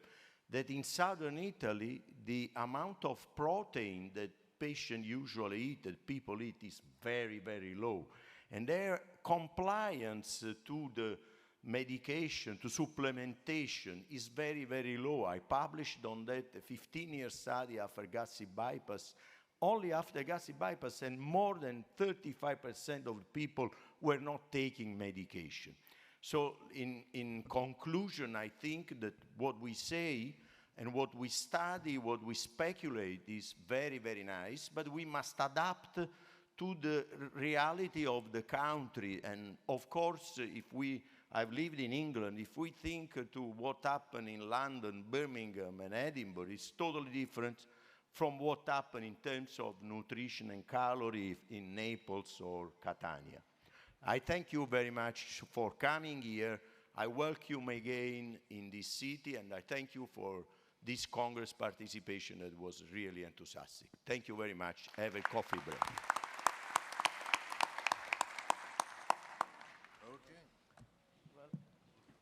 that in southern Italy, the amount of protein that patients usually eat, that people eat, is very, very low. And their compliance to the medication, to supplementation, is very, very low. I published on that a 15-year study after gastric bypass. Only after gastric bypass, and more than 35% of people were not taking medication. So in conclusion, I think that what we say and what we study, what we speculate is very, very nice, but we must adapt to the reality of the country. And of course, I've lived in England, if we think to what happened in London, Birmingham, and Edinburgh, it's totally different from what happened in terms of nutrition and calories in Naples or Catania. I thank you very much for coming here. I welcome you again in this city, and I thank you for this Congress participation that was really enthusiastic. Thank you very much. Have a coffee break.